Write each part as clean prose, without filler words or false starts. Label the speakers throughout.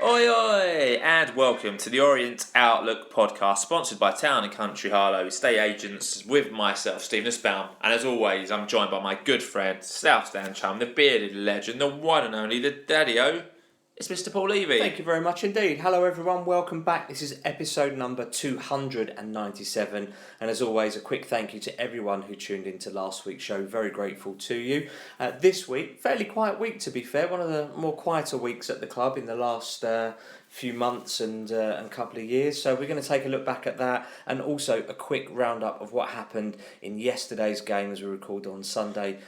Speaker 1: Oi oi, and welcome to the Orient Outlook podcast, sponsored by Town and Country Harlow Estate Agents, with myself, Stephen Nussbaum, and as always, I'm joined by my good friend, South Stand chum, the bearded legend, the one and only, the daddy-o. It's Mr. Paul Levy.
Speaker 2: Thank you very much indeed. Hello everyone, welcome back. This is episode number 297, and as always, a quick thank you to everyone who tuned into last week's show. Very grateful to you. This week, fairly quiet week to be fair, one of the more quieter weeks at the club in the last few months and couple of years. So we're going to take a look back at that, and also a quick roundup of what happened in yesterday's game as we recorded on Sunday.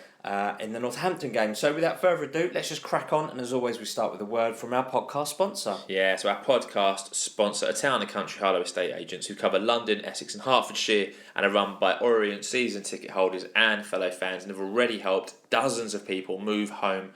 Speaker 2: In the Northampton game. So without further ado, let's just crack on, and as always we start with a word from our podcast sponsor.
Speaker 1: Yeah, so our podcast sponsor are Town and Country Harlow Estate Agents, who cover London, Essex and Hertfordshire, and are run by Orient season ticket holders and fellow fans, and have already helped dozens of people move home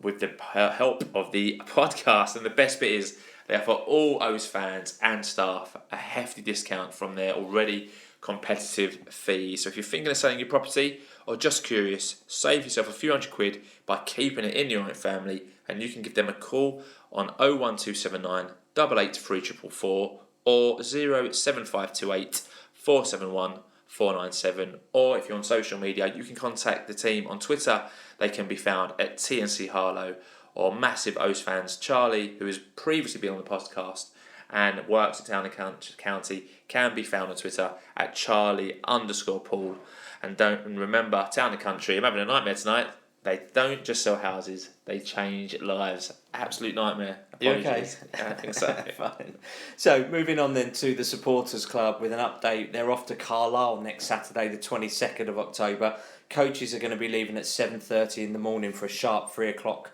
Speaker 1: with the help of the podcast. And the best bit is they offer all O's fans and staff a hefty discount from their already competitive fees. So if you're thinking of selling your property or just curious, save yourself a few £100 by keeping it in the Orient family, and you can give them a call on 01279 883444 or 07528 471 497, or if you're on social media, you can contact the team on Twitter. They can be found at TNC Harlow, or massive O's fans Charlie, who has previously been on the podcast and works at Town and County, can be found on Twitter at Charlie_Paul. And remember, Town and Country, I'm having a nightmare tonight. They don't just sell houses, they change lives. Absolute nightmare. Apologies.
Speaker 2: You okay?
Speaker 1: I think so.
Speaker 2: Fine. So moving on then to the Supporters Club with an update. They're off to Carlisle next Saturday, the 22nd of October. Coaches are going to be leaving at 7:30 in the morning for a sharp 3 o'clock.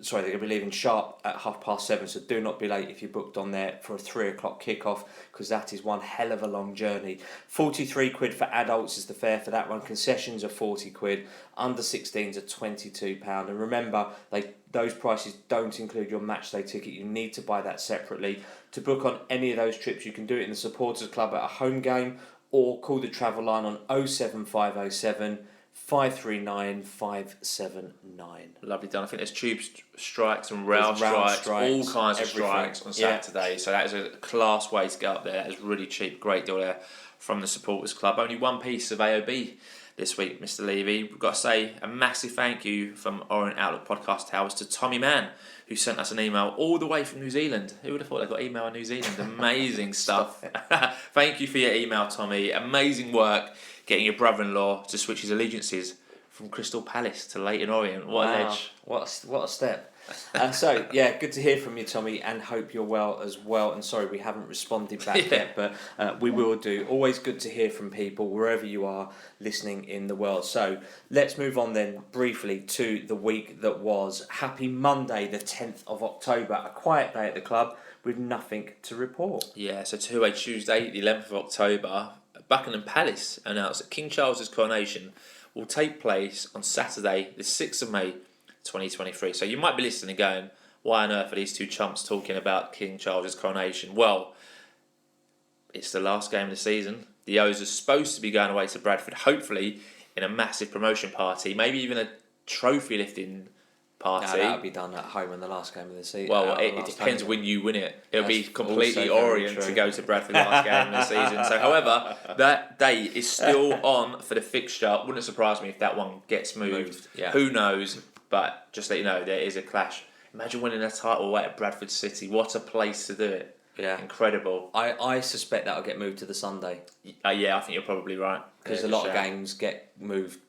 Speaker 2: They're going to be leaving sharp at 7:30, so do not be late if you're booked on there for a 3 o'clock kickoff, because that is one hell of a long journey. £43 for adults is the fare for that one. Concessions are £40. Under 16s are £22. And remember, those prices don't include your matchday ticket. You need to buy that separately. To book on any of those trips, you can do it in the Supporters Club at a home game, or call the travel line on 07507 539 579.
Speaker 1: Lovely done. I think there's tube strikes and rail strikes, all kinds of strikes on Saturday. Yeah. So that is a class way to get up there. It's really cheap. Great deal there from the Supporters Club. Only one piece of AOB this week, Mr. Levy. We've got to say a massive thank you from Orient Outlook Podcast Towers to Tommy Mann, who sent us an email all the way from New Zealand. Who would have thought they got email in New Zealand? Amazing stuff. Thank you for your email, Tommy. Amazing work getting your brother-in-law to switch his allegiances from Crystal Palace to Leyton Orient. What a ledge.
Speaker 2: What a step. Good to hear from you, Tommy, and hope you're well as well. And sorry we haven't responded back yet, but we will do. Always good to hear from people wherever you are listening in the world. So let's move on then briefly to the week that was. Happy Monday, the 10th of October. A quiet day at the club with nothing to report.
Speaker 1: Yeah, so to Tuesday, the 11th of October, Buckingham Palace announced that King Charles's coronation will take place on Saturday, the 6th of May, 2023. So you might be listening and going, why on earth are these two chumps talking about King Charles's coronation? Well, it's the last game of the season. The O's are supposed to be going away to Bradford, hopefully in a massive promotion party, maybe even a trophy lifting party.
Speaker 2: No, that'll be done at home in the last game of the season.
Speaker 1: Well, it depends when you win it. It'll be completely Orient to go to Bradford last game of the season. So, however, that date is still on for the fixture. Wouldn't surprise me if that one gets moved. Yeah. Who knows? But just let you know, there is a clash. Imagine winning a title away at Bradford City. What a place to do it.
Speaker 2: Yeah.
Speaker 1: Incredible.
Speaker 2: I suspect that'll get moved to the Sunday.
Speaker 1: Yeah, I think you're probably right.
Speaker 2: Because a lot of games get moved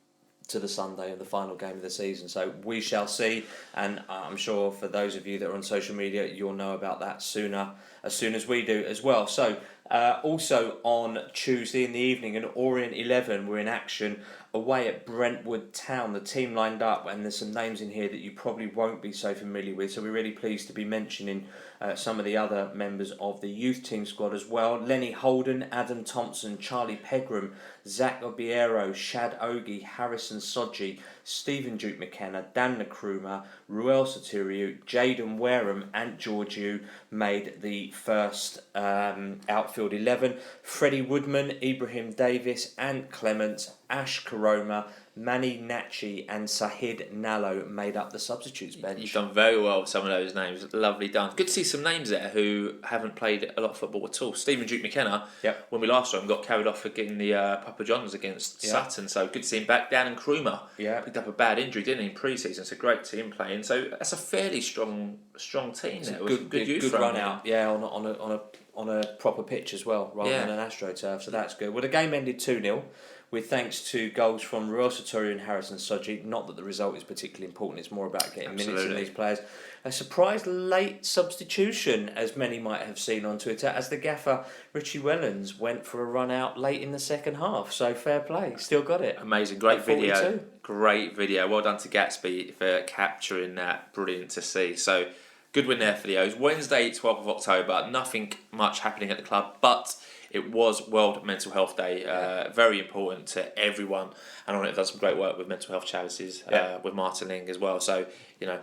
Speaker 2: to the Sunday of the final game of the season. So we shall see, and I'm sure for those of you that are on social media, you'll know about that as soon as we do as well. So also on Tuesday in the evening, an Orient 11 were in action away at Brentwood Town. The team lined up, and there's some names in here that you probably won't be so familiar with, so we're really pleased to be mentioning some of the other members of the youth team squad as well. Lenny Holden, Adam Thompson, Charlie Pegram, Zach Obiero, Shad Ogie, Harrison Sodji, Stephen Duke McKenna, Dan Nkrumah, Ruel Sotiriou, Jaden Wareham and Georgiou made the first outfield 11. Freddie Woodman, Ibrahim Davis and Clement Ash Karoma, Manny Nachi and Sahid Nallo made up the substitutes bench.
Speaker 1: You've done very well with some of those names. Lovely done. Good to see some names there who haven't played a lot of football at all. Stephen Duke McKenna, when we last saw him, got carried off for getting the Papa Johns against Sutton. So good to see him back. Dan and Krumer picked up a bad injury, didn't he, in pre-season? So great to see him playing. So that's a fairly strong team there.
Speaker 2: Good run out. Yeah, on a proper pitch as well, rather than an AstroTurf. So that's good. Well, the game ended 2-0. With thanks to goals from Ruel Satori and Harrison Soji. Not that the result is particularly important, it's more about getting minutes in these players. A surprise late substitution, as many might have seen on Twitter, as the gaffer Richie Wellens went for a run out late in the second half. So fair play, still got it.
Speaker 1: Amazing, great video. Great video. Well done to Gatsby for capturing that. Brilliant to see. So good win there for the O's. Wednesday, 12th of October, nothing much happening at the club, but it was World Mental Health Day, very important to everyone. And Orient have done some great work with mental health charities, with Martin Ling as well. So, and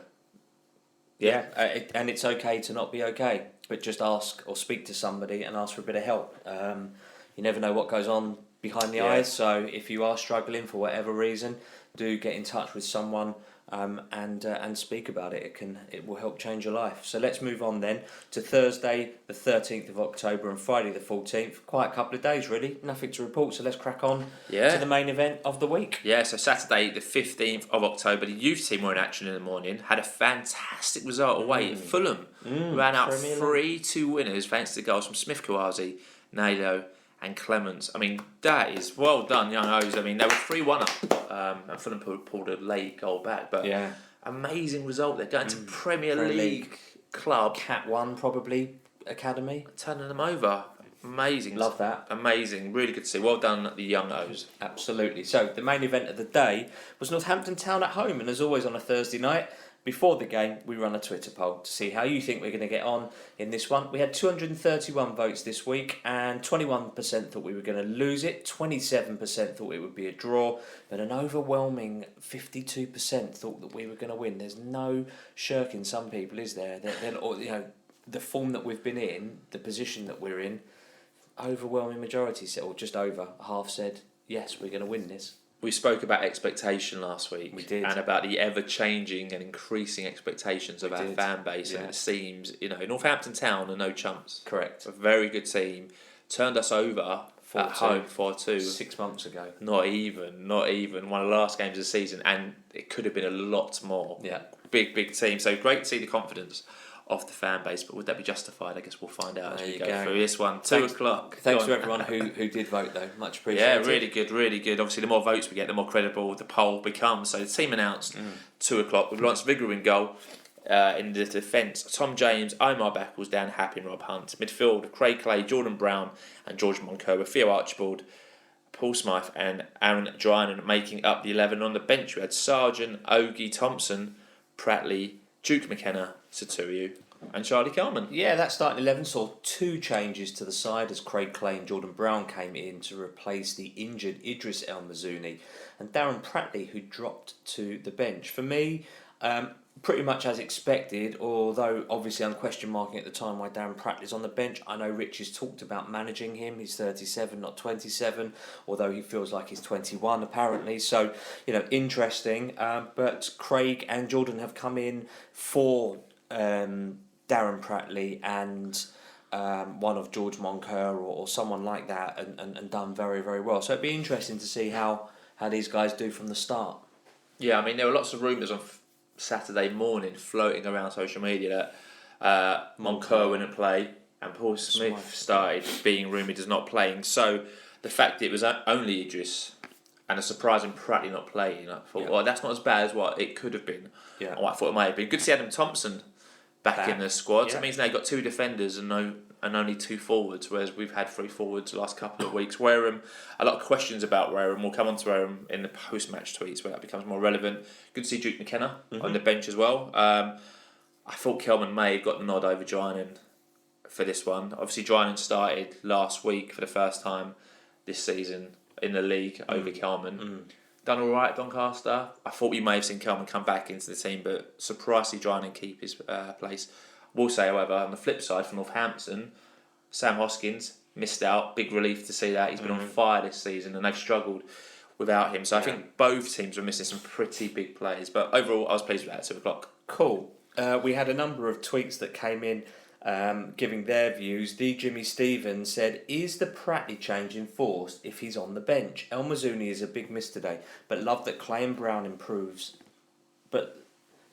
Speaker 2: it's okay to not be okay, but just ask or speak to somebody and ask for a bit of help. You never know what goes on behind the eyes, so if you are struggling for whatever reason, do get in touch with someone and speak about it. It will help change your life. So let's move on then to Thursday the 13th of October and Friday the 14th. Quite a couple of days really, nothing to report, so let's crack on to the main event of the week.
Speaker 1: Yeah, so Saturday the 15th of October, the youth team were in action in the morning, had a fantastic result away at Fulham. Ran out 3-2 winners thanks to goals from Smith Kawazi, Nalo and Clements. I mean, that is well done, young O's. I mean, they were 3-1 up, and Fulham pulled a late goal back, but amazing result. They're going to Premier League club.
Speaker 2: Cat 1 probably, academy.
Speaker 1: Turning them over. Amazing.
Speaker 2: Love that.
Speaker 1: Amazing. Really good to see. Well done, the young O's.
Speaker 2: Absolutely. So, the main event of the day was Northampton Town at home, and as always on a Thursday night, before the game, we run a Twitter poll to see how you think we're going to get on in this one. We had 231 votes this week, and 21% thought we were going to lose it, 27% thought it would be a draw, but an overwhelming 52% thought that we were going to win. There's no shirking some people, is there? The form that we've been in, the position that we're in, overwhelming majority said, or just over half said, yes, we're going to win this.
Speaker 1: We spoke about expectation last week.
Speaker 2: We did.
Speaker 1: And about the ever-changing and increasing expectations of our fan base. And it seems, Northampton Town are no chumps.
Speaker 2: Correct.
Speaker 1: A very good team. Turned us over 4-2. At home 4-2.
Speaker 2: 6 months ago.
Speaker 1: Not even. One of the last games of the season. And it could have been a lot more.
Speaker 2: Yeah.
Speaker 1: Big team. So great to see the confidence of the fan base, but would that be justified? I guess we'll find out as we go through this one. 2 o'clock.
Speaker 2: Thanks to everyone who did vote though. Much appreciated.
Speaker 1: Yeah, really good. Obviously, the more votes we get, the more credible the poll becomes. So the team announced 2 o'clock with Lawrence Vigor in goal. In the defence, Tom James, Omar Beckles, Dan Happy and Rob Hunt. Midfield, Craig Clay, Jordan Brown and George Moncur, Theo Archibald, Paul Smythe and Aaron Drynan making up the 11. On the bench we had Sargent, Ogie Thompson, Pratley, Duke McKenna, Satoru and Charlie Kelman.
Speaker 2: Yeah, that starting 11 saw 2 changes to the side as Craig Clay and Jordan Brown came in to replace the injured Idris El Mazouni and Darren Pratley, who dropped to the bench. For me, pretty much as expected, although obviously I'm question marking at the time why Darren Pratley's on the bench. I know Rich has talked about managing him. He's 37, not 27, although he feels like he's 21 apparently. So, interesting. But Craig and Jordan have come in for Darren Pratley and one of George Moncur or someone like that and done very, very well. So it'd be interesting to see how these guys do from the start.
Speaker 1: Yeah, I mean, there were lots of rumours on Saturday morning floating around social media that Moncur wouldn't play and Paul Smith started being rumoured as not playing. So the fact that it was only Idris and a surprising Pratley not playing, I thought, well, that's not as bad as what it could have been.
Speaker 2: Yeah.
Speaker 1: Or I thought it might have been. Good to see Adam Thompson back in the squad.
Speaker 2: Yeah.
Speaker 1: That means now you've got 2 defenders and only 2 forwards, whereas we've had 3 forwards the last couple of weeks. Wareham, a lot of questions about Wareham. We'll come on to Wareham in the post-match tweets where that becomes more relevant. Good to see Duke McKenna on the bench as well. I thought Kelman may have got the nod over Drynan for this one. Obviously, Drynan started last week for the first time this season in the league over Kelman. Done all right, Doncaster. I thought we may have seen Kelman come back into the team, but surprised to see Drynan keep his place. Will say, however, on the flip side for Northampton, Sam Hoskins missed out. Big relief to see that. He's been on fire this season and they've struggled. without him. So I think both teams were missing some pretty big players. But overall, I was pleased with that at 2 o'clock.
Speaker 2: Cool. We had a number of tweets that came in giving their views. The Jimmy Stevens said, "Is the Pratley change enforced if he's on the bench? El Mazzuni is a big miss today, but love that Clay and Brown improves.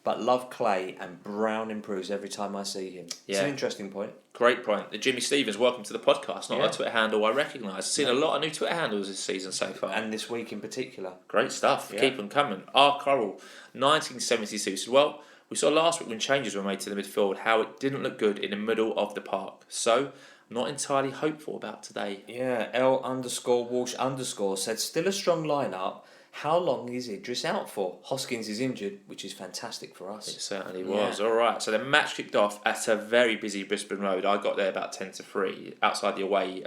Speaker 2: But love Clay and Brown improves every time I see him." It's an interesting point.
Speaker 1: Great point. The Jimmy Stevens, welcome to the podcast. Not a Twitter handle I recognise. I've seen a lot of new Twitter handles this season so far.
Speaker 2: And this week in particular.
Speaker 1: Great stuff. Yeah. Keep them coming. R. Coral, 1972 said, "Well, we saw last week when changes were made to the midfield how it didn't look good in the middle of the park. So, not entirely hopeful about today."
Speaker 2: Yeah, L_Walsh_ said, "Still a strong lineup. How long is Idris out for? Hoskins is injured, which is fantastic for us."
Speaker 1: It certainly was. All right, so the match kicked off at a very busy Brisbane Road. I got there about 10 to 3. Outside the away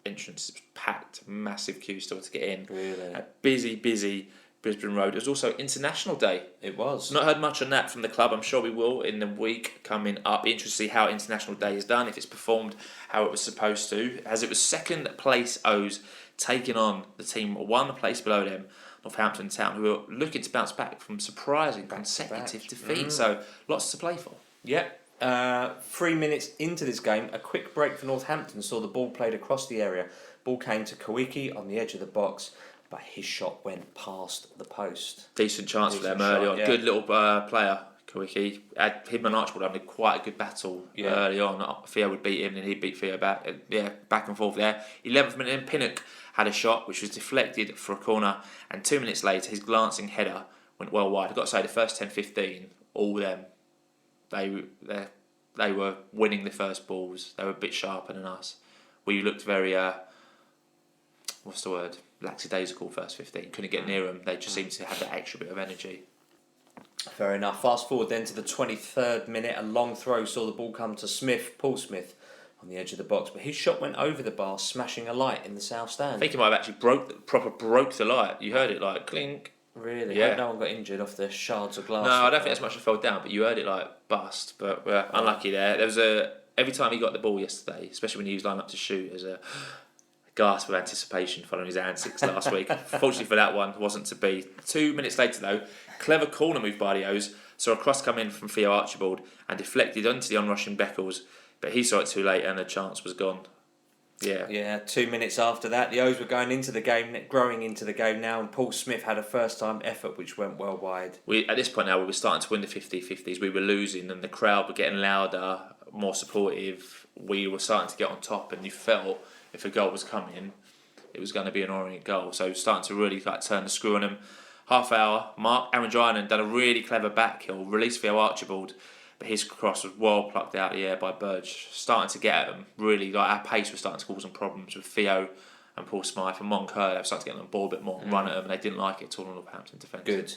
Speaker 1: entrance, it was packed, massive queue still to get in.
Speaker 2: Really?
Speaker 1: A busy Brisbane Road. It was also International Day.
Speaker 2: It was.
Speaker 1: Not heard much on that from the club. I'm sure we will in the week coming up. Interested to see how International Day is done, if it's performed how it was supposed to. As it was second place O's taking on the team 1 place below them, Northampton Town, who are looking to bounce back from surprising consecutive defeats. So lots to play for.
Speaker 2: Yep. 3 minutes into this game, a quick break for Northampton saw the ball played across the area. Ball came to Kawiki on the edge of the box, but his shot went past the post.
Speaker 1: Decent chance for them early on. Yeah. Good little player, Kawiki. Him and Archibald having quite a good battle early on. Theo would beat him and he'd beat Theo back. Back and forth there. 11th minute in, Pinnock had a shot which was deflected for a corner, and 2 minutes later his glancing header went well wide. I've got to say, the first 10-15, all them, they were winning the first balls. They were a bit sharper than us. We looked very, lackadaisical first 15. Couldn't get near them. They just seemed to have that extra bit of energy.
Speaker 2: Fair enough. Fast forward then to the 23rd minute, a long throw saw the ball come to Paul Smith, on the edge of the box, but his shot went over the bar, smashing a light in the south stand.
Speaker 1: I think he might have actually broke the light. You heard it like clink.
Speaker 2: Really? Yeah. No one got injured off the shards of glass.
Speaker 1: No, I don't think as much as fell down, but you heard it like bust. But unlucky there. There was every time he got the ball yesterday, especially when he was lined up to shoot, there's a gasp of anticipation following his antics last week. Fortunately for that one, it wasn't to be. 2 minutes later though, clever corner move by the O's, saw a cross come in from Theo Archibald and deflected onto the onrushing Beckles. But he saw it too late and the chance was gone. Yeah. 2
Speaker 2: minutes after that, the O's were growing into the game now, and Paul Smith had a first-time effort which went well wide.
Speaker 1: At this point now, we were starting to win the 50-50s. We were losing and the crowd were getting louder, more supportive. We were starting to get on top, and you felt if a goal was coming, it was going to be an Orient goal. So starting to really turn the screw on them. Half hour, Aaron Drynan done a really clever back heel, released Theo Archibald. But his cross was well plucked out of the air by Burge, starting to get at them. Really, our pace was starting to cause some problems with Theo and Paul Smythe and Moncur. They were starting to get on the ball a bit more and run at them, and they didn't like it at all in Northampton defence.
Speaker 2: Good.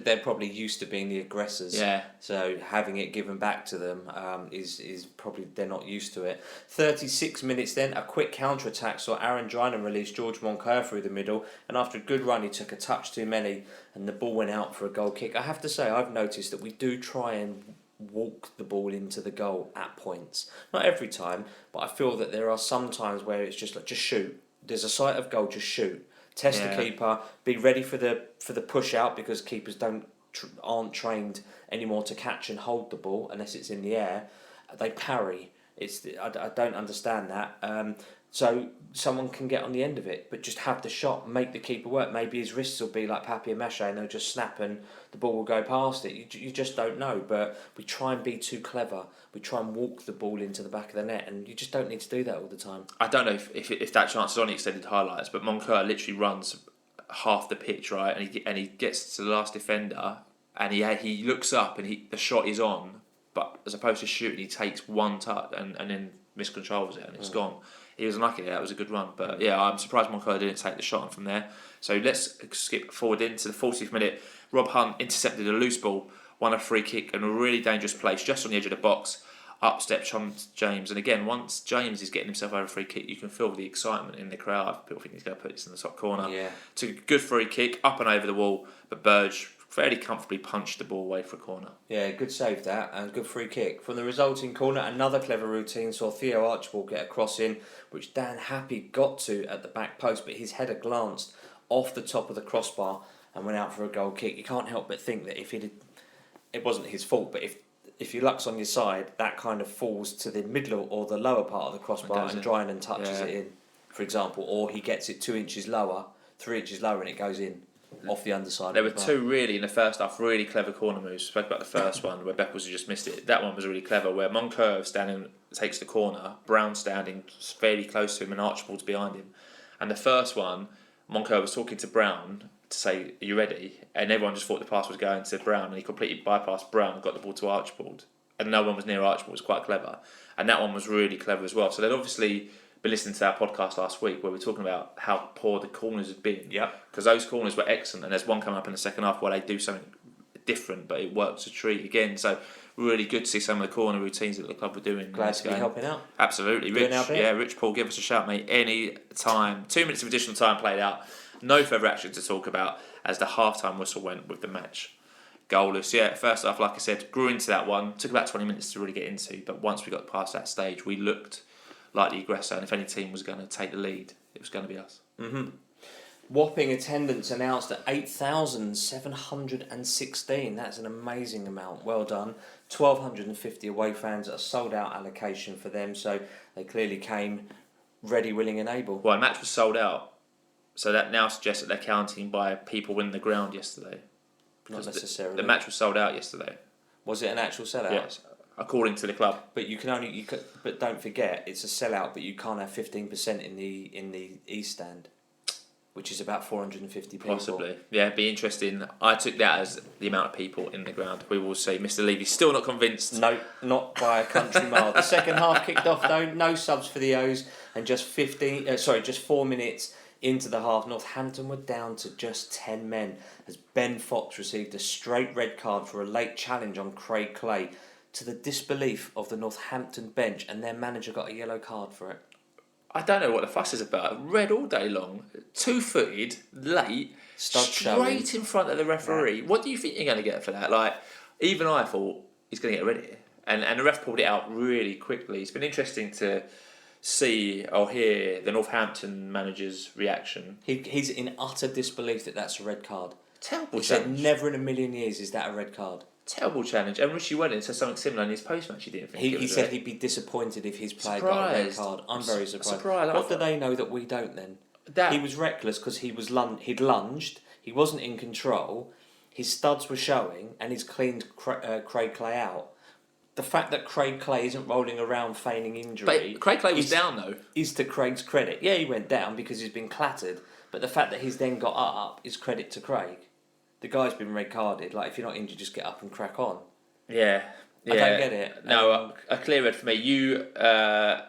Speaker 2: They're probably used to being the aggressors.
Speaker 1: Yeah.
Speaker 2: So having it given back to them is probably, they're not used to it. 36 minutes then, a quick counter-attack saw Aaron Drynan release George Moncur through the middle, and after a good run he took a touch too many and the ball went out for a goal kick. I have to say, I've noticed that we do try and walk the ball into the goal at points. Not every time, but I feel that there are some times where it's just like, just shoot. There's a sight of goal, just shoot. Test the keeper. Be ready for the push out, because keepers aren't trained anymore to catch and hold the ball unless it's in the air. They parry. I don't understand that. So someone can get on the end of it, but just have the shot, make the keeper work. Maybe his wrists will be like papier-mâché and they'll just snap and the ball will go past it. You just don't know, but we try and be too clever. We try and walk the ball into the back of the net, and you just don't need to do that all the time.
Speaker 1: I don't know if that chance is on the extended highlights, but Moncur literally runs half the pitch, right, and he gets to the last defender, and he looks up and the shot is on, but as opposed to shooting, he takes one touch and then miscontrols it and it's gone. He was unlucky there. That was a good run. But yeah, I'm surprised Moncur didn't take the shot on from there. So let's skip forward into the 40th minute. Rob Hunt intercepted a loose ball, won a free kick in a really dangerous place just on the edge of the box. Up steps James. And again, once James is getting himself over a free kick, you can feel the excitement in the crowd. People think he's going to put this in the top corner.
Speaker 2: Yeah.
Speaker 1: Took a good free kick, up and over the wall, but Burge fairly comfortably punched the ball away for a corner.
Speaker 2: Yeah, good save that, and good free kick. From the resulting corner, another clever routine saw Theo Archibald get a cross in, which Dan Happy got to at the back post, but his header glanced off the top of the crossbar and went out for a goal kick. You can't help but think that it wasn't his fault, but if your luck's on your side, that kind of falls to the middle or the lower part of the crossbar and Dryan touches it in, for example, or he gets it 2 inches lower, 3 inches lower, and it goes in off the underside.
Speaker 1: There were two really in the first half, really clever corner moves. Spoke about the first one where Beckles just missed it. That one was really clever, where Moncurve standing takes the corner, Brown standing fairly close to him, and Archibald's behind him. And the first one, Moncurve was talking to Brown to say, "Are you ready?" And everyone just thought the pass was going to Brown, and he completely bypassed Brown and got the ball to Archibald. And no one was near Archibald. It was quite clever. And that one was really clever as well. So they'd obviously been listening to our podcast last week where we were talking about how poor the corners had been.
Speaker 2: Yeah.
Speaker 1: Because those corners were excellent, and there's one coming up in the second half where they do something different, but it works a treat again. So really good to see some of the corner routines that the club were doing.
Speaker 2: Glad to be helping out.
Speaker 1: Absolutely. Rich Paul, give us a shout, mate, any time. 2 minutes of additional time played out. No further action to talk about as the half-time whistle went with the match. Goalless. Yeah, first half, like I said, grew into that one. Took about 20 minutes to really get into, but once we got past that stage, we looked like the aggressor, and if any team was going to take the lead, it was going to be us.
Speaker 2: Mm-hmm. Whopping attendance announced at 8,716. That's an amazing amount. Well done. 1,250 away fans at a sold-out allocation for them, so they clearly came ready, willing and able.
Speaker 1: Well, the match was sold out, so that now suggests that they're counting by people in the ground yesterday.
Speaker 2: Not necessarily.
Speaker 1: The match was sold out yesterday.
Speaker 2: Was it an actual sellout?
Speaker 1: Yes, according to the club.
Speaker 2: But but don't forget, it's a sellout. But you can't have 15% in the East Stand, which is about 450 people.
Speaker 1: Possibly, yeah. It'd be interesting. I took that as the amount of people in the ground. We will see. Mr. Levy's still not convinced.
Speaker 2: No, not by a country mile. The second half kicked off though. No subs for the O's, and just 4 minutes into the half, Northampton were down to just 10 men as Ben Fox received a straight red card for a late challenge on Craig Clay, to the disbelief of the Northampton bench, and their manager got a yellow card for it.
Speaker 1: I don't know what the fuss is about. Red all day long, 2-footed, late, straight in front of the referee. Yeah. What do you think you're going to get for that? Like, even I thought he's going to get a red here, and the ref pulled it out really quickly. It's been interesting to see or hear the Northampton manager's reaction.
Speaker 2: He's in utter disbelief that that's a red card.
Speaker 1: Terrible
Speaker 2: he
Speaker 1: challenge.
Speaker 2: Said, never in a million years is that a red card.
Speaker 1: Terrible challenge. And Richie Wellington said something similar in his post-match. He didn't think
Speaker 2: he said he'd be disappointed if his player got a red card. I'm very surprised. What do they know that we don't then? He was reckless because he'd lunged. He wasn't in control. His studs were showing, and he's cleaned Craig Clay out. The fact that Craig Clay isn't rolling around feigning injury...
Speaker 1: But Craig Clay was down, though.
Speaker 2: ...is to Craig's credit. Yeah, he went down because he's been clattered, but the fact that he's then got up is credit to Craig. The guy's been red carded. Like, if you're not injured, just get up and crack on.
Speaker 1: Yeah.
Speaker 2: I don't get it.
Speaker 1: No, a clear red for me. You tweeted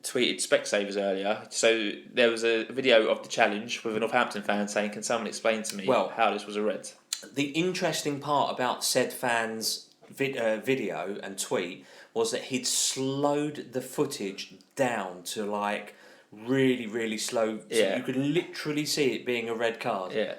Speaker 1: Specsavers earlier. So there was a video of the challenge with a Northampton fan saying, "Can someone explain to me how this was a red?"
Speaker 2: The interesting part about said fan's video and tweet was that he'd slowed the footage down to like really, really slow. So you could literally see it being a red card.
Speaker 1: Yeah.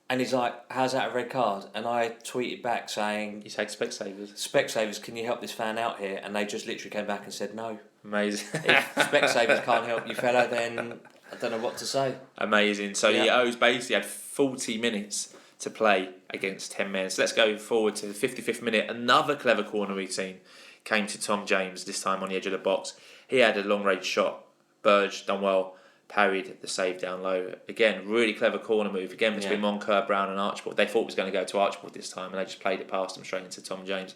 Speaker 2: And he's like, "How's that a red card?" And I tweeted back saying,
Speaker 1: "You take Specsavers.
Speaker 2: Specsavers, can you help this fan out here?" And they just literally came back and said no.
Speaker 1: Amazing.
Speaker 2: If Specsavers can't help you, fella, then I don't know what to say.
Speaker 1: Amazing. So the O's basically had 40 minutes to play against 10 men. So let's go forward to the 55th minute. Another clever corner routine came to Tom James, this time on the edge of the box. He had a long-range shot. Burge done well. Parried the save down low. Again, really clever corner move. Again, between Moncur, Brown and Archibald. They thought it was going to go to Archibald this time, and they just played it past him straight into Tom James.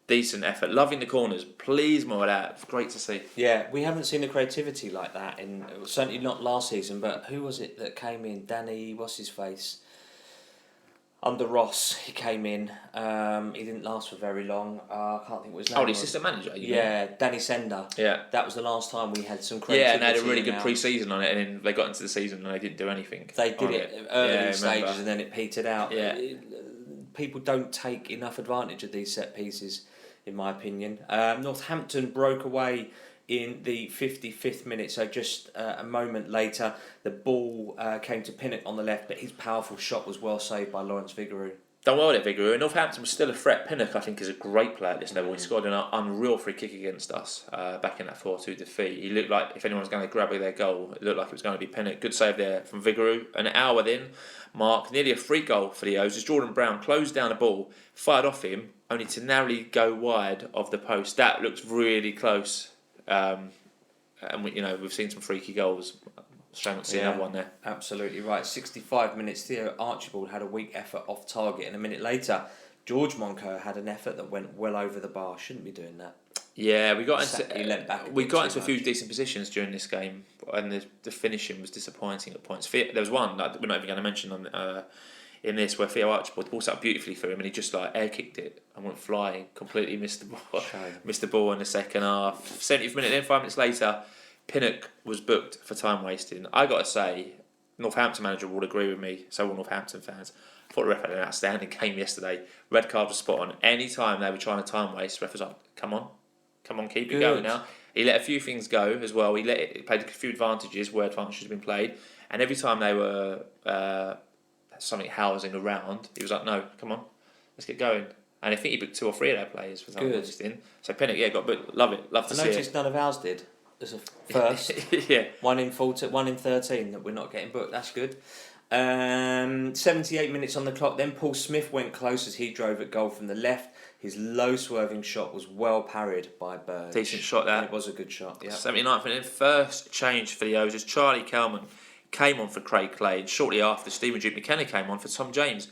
Speaker 1: Decent effort. Loving the corners. Please more of that. Great to see.
Speaker 2: Yeah, we haven't seen the creativity like that. Certainly not last season, but who was it that came in? Danny, what's his face? Under Ross, he came in. He didn't last for very long. I can't think what his name was.
Speaker 1: The assistant manager?
Speaker 2: Danny Sender.
Speaker 1: Yeah.
Speaker 2: That was the last time we had some creativity.
Speaker 1: Yeah, and they had a really good pre-season on it, and then they got into the season and they didn't do anything.
Speaker 2: They did it early stages and then it petered out.
Speaker 1: Yeah.
Speaker 2: People don't take enough advantage of these set pieces, in my opinion. Northampton broke away in the 55th minute, so just a moment later, the ball came to Pinnock on the left, but his powerful shot was well saved by Lawrence Vigouroux.
Speaker 1: done well at Vigouroux. Northampton was still a threat. Pinnock, I think, is a great player at this level. He scored an unreal free kick against us back in that 4-2 defeat. He looked like if anyone was going to grab their goal, it looked like it was going to be Pinnock. Good save there from Vigouroux. An hour then, Mark, nearly a free goal for the O's as Jordan Brown closed down the ball, fired off him, only to narrowly go wide of the post. That looks really close. And we've seen some freaky goals. Shame not to see another one there.
Speaker 2: Absolutely right. 65 minutes, Theo Archibald had a weak effort off target, and a minute later, George Monco had an effort that went well over the bar. Shouldn't be doing that.
Speaker 1: Yeah, we got into a few decent positions during this game, and the finishing was disappointing at points. There was one that we're not even going to mention in this where Theo Archibald, the ball set up beautifully for him, and he just air kicked it and went flying, completely missed the ball. Missed the ball in the second half. 70th minute, then 5 minutes later, Pinnock was booked for time wasting. I got to say, Northampton manager will agree with me, so will Northampton fans. I thought the ref had an outstanding game yesterday. Red card was spot on. Any time they were trying to time waste, the ref was like, come on, keep it going now. He let a few things go as well. He played a few advantages where advantages had been played, and every time they were something housing around, he was like, no, come on, let's get going. And I think he booked 2 or 3 of their players for time wasting. So Pinnock, got booked. Love it. Love to see it. I
Speaker 2: noticed none of ours did. As a first,
Speaker 1: yeah.
Speaker 2: 1 in 13 that we're not getting booked. That's good. 78 minutes on the clock. Then Paul Smith went close as he drove at goal from the left. His low swerving shot was well parried by Bird.
Speaker 1: Decent shot there.
Speaker 2: It was a good shot. Yeah.
Speaker 1: 79th minute. First change for the O's as Charlie Kelman came on for Craig Clay, and shortly after Stephen Duke McKenna came on for Tom James.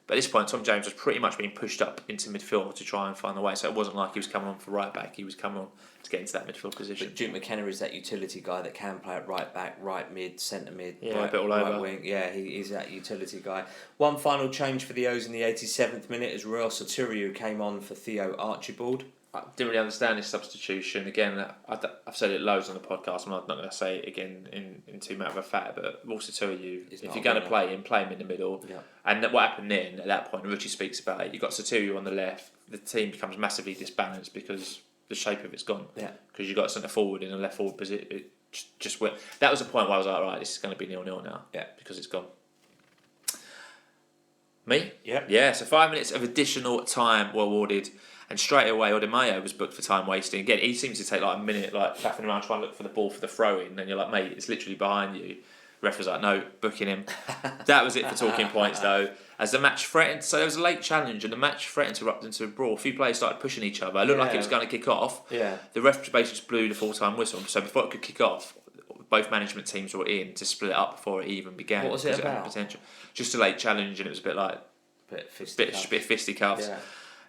Speaker 1: But at this point, Tom James was pretty much being pushed up into midfield to try and find the way. So it wasn't like he was coming on for right back. He was coming on to get into that midfield position.
Speaker 2: But Duke McKenna is that utility guy that can play at right back, right mid, centre mid,
Speaker 1: a bit all over.
Speaker 2: Right wing. Yeah, he's that utility guy. One final change for the O's in the 87th minute as Royal Sotiriou came on for Theo Archibald.
Speaker 1: I didn't really understand this substitution. Again, I've said it loads on the podcast. I'm not going to say it again in too matter of fact, but also tell you, if you're going to play him in the middle. Yeah. And what happened then, at that point, and Richie speaks about it, you've got Sotiriou on the left, the team becomes massively disbalanced because the shape of it's gone.
Speaker 2: Yeah.
Speaker 1: Because you've got a centre forward in a left forward position. It just went. That was the point where I was like, right, this is going to be 0-0 now.
Speaker 2: Yeah.
Speaker 1: Because it's gone. Me?
Speaker 2: Yeah.
Speaker 1: Yeah, so 5 minutes of additional time were awarded. And straight away, Odemayo was booked for time wasting. Again, he seems to take a minute, faffing around trying to look for the ball for the throw-in. And you're like, mate, it's literally behind you. Ref was like, no, booking him. That was it for talking points, though. As the match threatened, so there was a late challenge, and the match threatened to erupt into a brawl. A few players started pushing each other. It looked like it was going to kick off.
Speaker 2: Yeah.
Speaker 1: The ref basically just blew the full-time whistle. So before it could kick off, both management teams were in to split it up before it even began.
Speaker 2: What was it about?
Speaker 1: Potential. Just a late challenge, and it was a bit like bit fisticuffs.
Speaker 2: Yeah.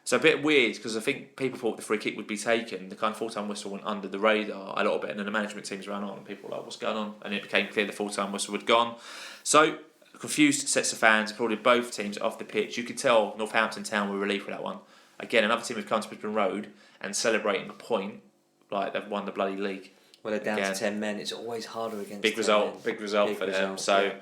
Speaker 1: So a bit weird because I think people thought the free kick would be taken. The kind of full-time whistle went under the radar a little bit, and then the management teams ran on, and people were like, "What's going on?" And it became clear the full-time whistle had gone. So confused sets of fans applauded both teams off the pitch. You could tell Northampton Town were relieved with that one. Again, another team have come to Brisbane Road and celebrating a point like they've won the bloody league.
Speaker 2: Well, they're down to 10 men. It's always harder against.
Speaker 1: Big result for them. So. Yeah.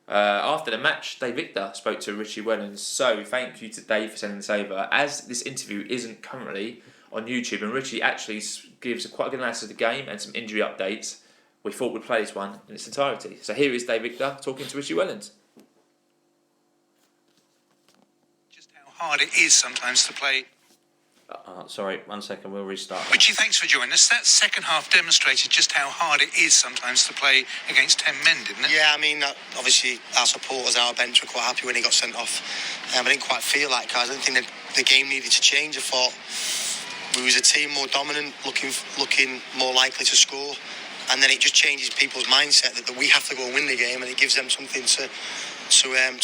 Speaker 1: After the match, Dave Victor spoke to Richie Wellens. So thank you to Dave for sending this over. As this interview isn't currently on YouTube, and Richie actually gives quite a good analysis of the game and some injury updates, we thought we'd play this one in its entirety. So here is Dave Victor talking to Richie Wellens.
Speaker 3: Just how hard it is sometimes to play.
Speaker 2: Sorry, 1 second, we'll restart.
Speaker 3: Richie, thanks for joining us. That second half demonstrated just how hard it is sometimes to play against 10 men, didn't it?
Speaker 4: Yeah, I mean, obviously our supporters, our bench were quite happy when he got sent off. I didn't quite feel like I didn't think that the game needed to change. I thought we was a team more dominant, looking more likely to score. And then it just changes people's mindset that we have to go and win the game, and it gives them something to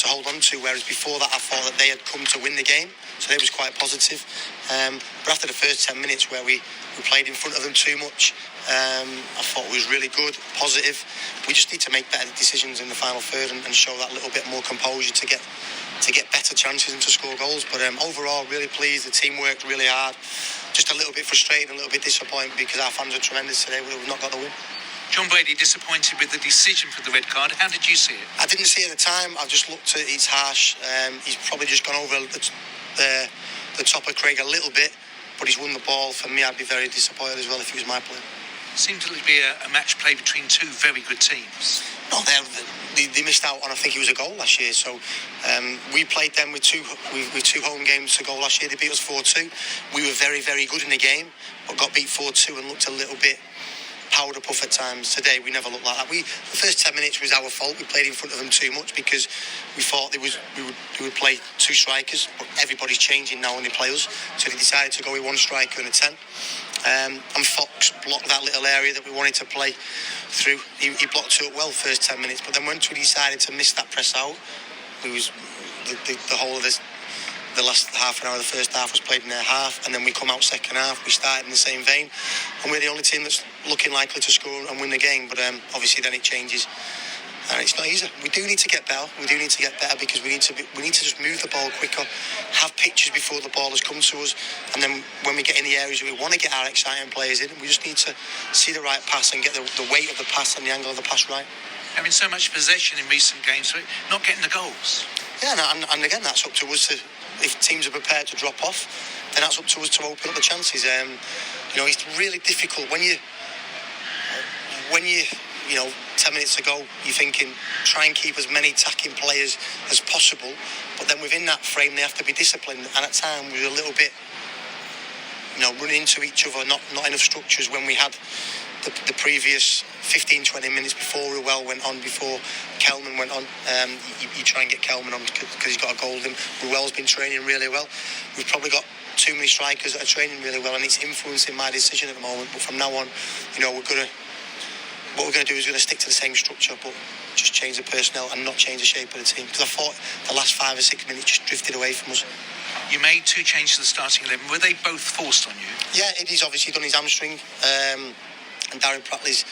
Speaker 4: hold on to, whereas before that I thought that they had come to win the game, so they was quite positive. But after the first 10 minutes where we played in front of them too much, I thought it was really good, positive. We just need to make better decisions in the final third and show that little bit more composure to get better chances and to score goals. But overall, really pleased. The team worked really hard. Just a little bit frustrated, a little bit disappointed because our fans are tremendous today. We've not got the win.
Speaker 3: John Brady disappointed with the decision for the red card. How did you see it?
Speaker 4: I didn't see it at the time. I just looked at it. It's harsh. He's probably just gone over the top of Craig a little bit, but he's won the ball. For me, I'd be very disappointed as well if he was my player.
Speaker 3: Seemed to be a match play between two very good teams.
Speaker 4: No, they missed out on, I think it was a goal last year. So we played them with two home games to go last year. They beat us 4-2. We were very, very good in the game, but got beat 4-2 and looked a little bit powder puff at times. Today we never looked like that. The first 10 minutes was our fault. We played in front of them too much because we thought we would play two strikers, but everybody's changing now when they play us. So they decided to go with one striker and a 10. And Fox blocked that little area that we wanted to play through. He blocked it well first 10 minutes, but then once we decided to miss that press out, it was the whole of the last half an hour of the first half was played in their half, and then we come out second half, we started in the same vein, and we're the only team that's looking likely to score and win the game, but obviously then it changes. And it's not easy. We do need to get better. Because we need to just move the ball quicker, have pitches before the ball has come to us, and then when we get in the areas where we want to get our exciting players in, we just need to see the right pass and get the weight of the pass and the angle of the pass right.
Speaker 3: Having so much possession in recent games, not getting the goals.
Speaker 4: Yeah, and again, that's up to us to. If teams are prepared to drop off, then that's up to us to open up the chances. It's really difficult when you 10 minutes ago, you're thinking, try and keep as many attacking players as possible, but then within that frame, they have to be disciplined, and at times we're a little bit, running into each other, not enough structures when we had the previous 15-20 minutes before Ruel went on, before Kelman went on. You try and get Kelman on because he's got a goal in. Ruel's been training really well. We've probably got too many strikers that are training really well, and it's influencing my decision at the moment. But from now on, what we're going to do is we're going to stick to the same structure, but just change the personnel and not change the shape of the team. Because I thought the last 5 or 6 minutes just drifted away from us.
Speaker 3: You made 2 changes to the starting 11. Were they both forced on you?
Speaker 4: Yeah, Eddie's obviously done his hamstring, and Darren Prattley's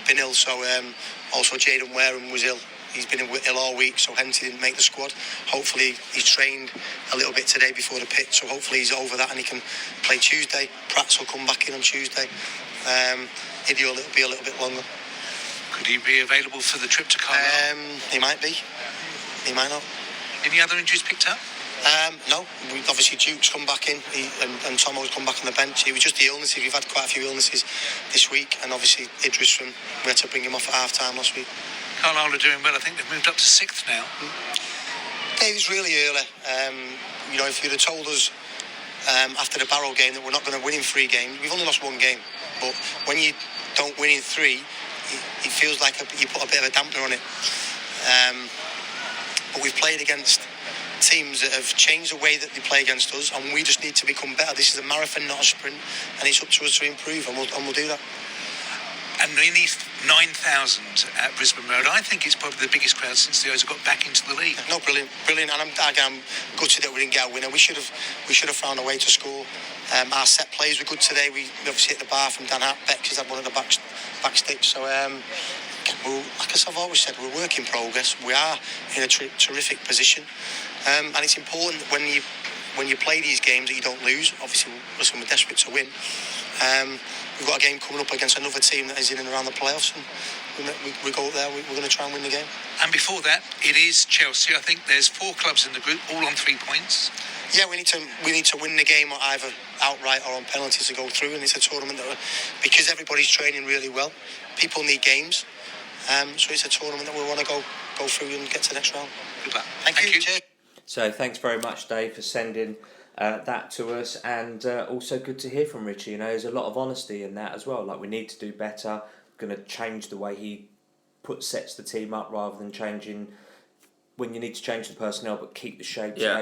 Speaker 4: been ill, so also Jayden Wareham was ill. He's been ill all week, so hence he didn't make the squad. Hopefully he's trained a little bit today before the pitch, so hopefully he's over that and he can play Tuesday. Pratts will come back in on Tuesday. Eddie will be a little bit longer.
Speaker 3: Could he be available for the trip to Carlisle?
Speaker 4: He might be. He might not.
Speaker 3: Any other injuries picked up?
Speaker 4: No. Obviously Duke's come back in, and Tomo's come back on the bench. It was just the illnesses. We've had quite a few illnesses this week, and obviously Idris, we had to bring him off at half-time last week.
Speaker 3: Carlisle are doing well. I think they've moved up to 6th now.
Speaker 4: Dave, it's really early. If you'd have told us after the Barrow game that we're not going to win in 3 games, we've only lost 1 game. But when you don't win in 3, it feels like you put a bit of a dampener on it. But we've played against teams that have changed the way that they play against us, and we just need to become better. This is a marathon, not a sprint, and it's up to us to improve, and we'll do that.
Speaker 3: And in these 9,000 at Brisbane Road, I think it's probably the biggest crowd since the O's got back into the league.
Speaker 4: No, brilliant, and I'm gutted that we didn't get a winner. We should have found a way to score. Our set plays were good today. We obviously hit the bar from Dan Beck, because had one of the back sticks. So, like I've always said, we're a work in progress. We are in a terrific position, and it's important that when you play these games that you don't lose. Obviously, listen, we're desperate to win. We've got a game coming up against another team that is in and around the playoffs, and we go up there, we're going to try and win the game.
Speaker 3: And before that, it is Chelsea. I think there's 4 clubs in the group, all on 3 points.
Speaker 4: Yeah, we need to win the game either outright or on penalties to go through, and it's a tournament that, because everybody's training really well, people need games, so it's a tournament that we want to go through and get to the next round.
Speaker 3: Good luck.
Speaker 4: Thank you. Cheers.
Speaker 2: So thanks very much, Dave, for sending that to us, and also good to hear from Richie. There's a lot of honesty in that as well. Like, we need to do better. Going to change the way he sets the team up rather than changing when you need to change the personnel, but keep the shapes.
Speaker 1: Yeah,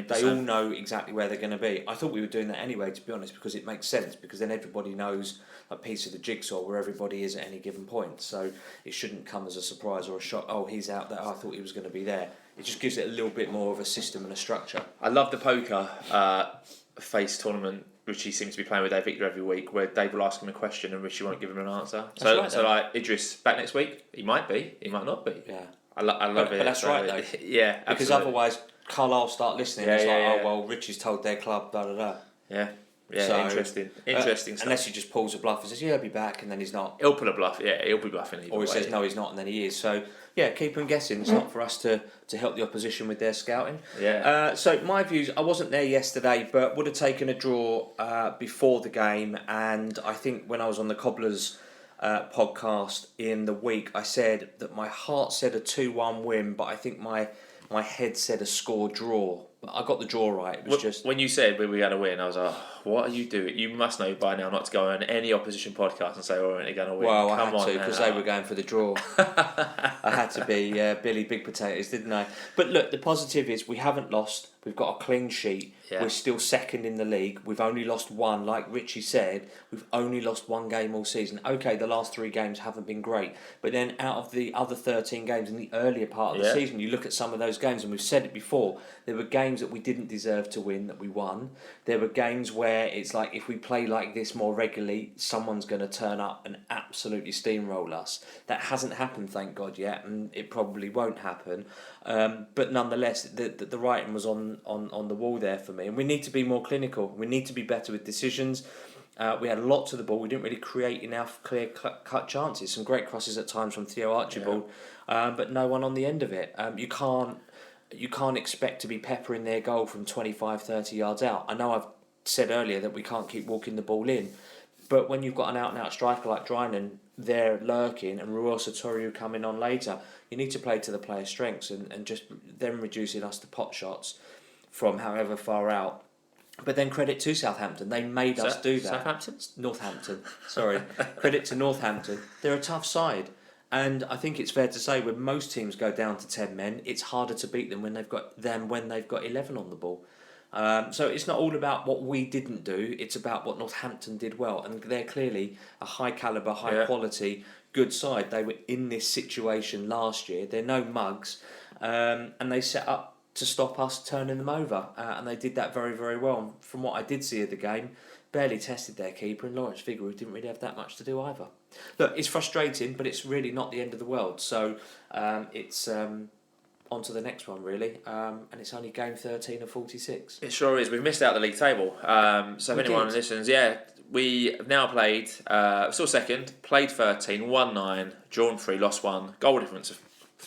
Speaker 2: they all know exactly where they're going to be. I thought we were doing that anyway, to be honest, because it makes sense, because then everybody knows a piece of the jigsaw where everybody is at any given point. So it shouldn't come as a surprise or a shock. Oh, he's out there. I thought he was going to be there. It just gives it a little bit more of a system and a structure.
Speaker 1: I love the poker face tournament Richie seems to be playing with Dave Victor every week, where Dave will ask him a question and Richie won't give him an answer. So like Idris back next week, he might be, he might not be.
Speaker 2: Yeah,
Speaker 1: I love it.
Speaker 2: But that's right though.
Speaker 1: Yeah, absolutely.
Speaker 2: Because otherwise, Carlisle start listening. It's oh well, Richie's told their club, da da da.
Speaker 1: Yeah. Yeah, so, interesting stuff.
Speaker 2: Unless he just pulls a bluff and says, "Yeah, I'll be back," and then he's not.
Speaker 1: He'll pull a bluff. Yeah, he'll be bluffing.
Speaker 2: Or he says, "No, he's not," and then he is. So yeah, keep him guessing. It's not for us to help the opposition with their scouting.
Speaker 1: Yeah.
Speaker 2: So my views, I wasn't there yesterday, but would have taken a draw before the game, and I think when I was on the Cobblers podcast in the week, I said that my heart said a 2-1 win, but I think my head said a score draw. But I got the draw right. It was just
Speaker 1: when you said we were going to win, I was like, what are you doing? You must know by now not to go on any opposition podcast and say Orient are going to win.
Speaker 2: Well,
Speaker 1: Come
Speaker 2: I had
Speaker 1: on,
Speaker 2: to because they were going for the draw. I had to be Billy Big Potatoes, didn't I? But look, the positive is we haven't lost. We've got a clean sheet.
Speaker 1: Yeah.
Speaker 2: We're still second in the league. We've only lost one. Like Richie said, we've only lost one game all season. Okay, the last 3 games haven't been great. But then out of the other 13 games in the earlier part of the season, you look at some of those games, and we've said it before, there were games that we didn't deserve to win that we won. There were games where it's like, if we play like this more regularly, someone's going to turn up and absolutely steamroll us. That hasn't happened, thank God, yet, and it probably won't happen. But nonetheless, the writing was on the wall there for me, and we need to be more clinical. We need to be better with decisions. We had lots of the ball. We didn't really create enough clear-cut chances. Some great crosses at times from Theo Archibald, but no one on the end of it. You can't expect to be peppering their goal from 25, 30 yards out. I know I've said earlier that we can't keep walking the ball in, but when you've got an out-and-out striker like Drinan there lurking and Ruel Satoriu coming on later, you need to play to the player's strengths and just them reducing us to pot shots from however far out. But then credit to Southampton, they made us do that. Northampton, sorry. Credit to Northampton. They're a tough side. And I think it's fair to say when most teams go down to 10 men, it's harder to beat them when they've got 11 on the ball. So it's not all about what we didn't do, it's about what Northampton did well. And they're clearly a high calibre, high quality, good side. They were in this situation last year. They're no mugs. And they set up to stop us turning them over. And they did that very, very well. From what I did see of the game, barely tested their keeper, and Lawrence Figure didn't really have that much to do either. Look, it's frustrating, but it's really not the end of the world. So it's on to the next one, really. And it's only game 13 of 46.
Speaker 1: It sure is. We've missed out the league table. So if anyone listens, we have now played, still second, played 13, won 9, drawn 3, lost 1, goal difference of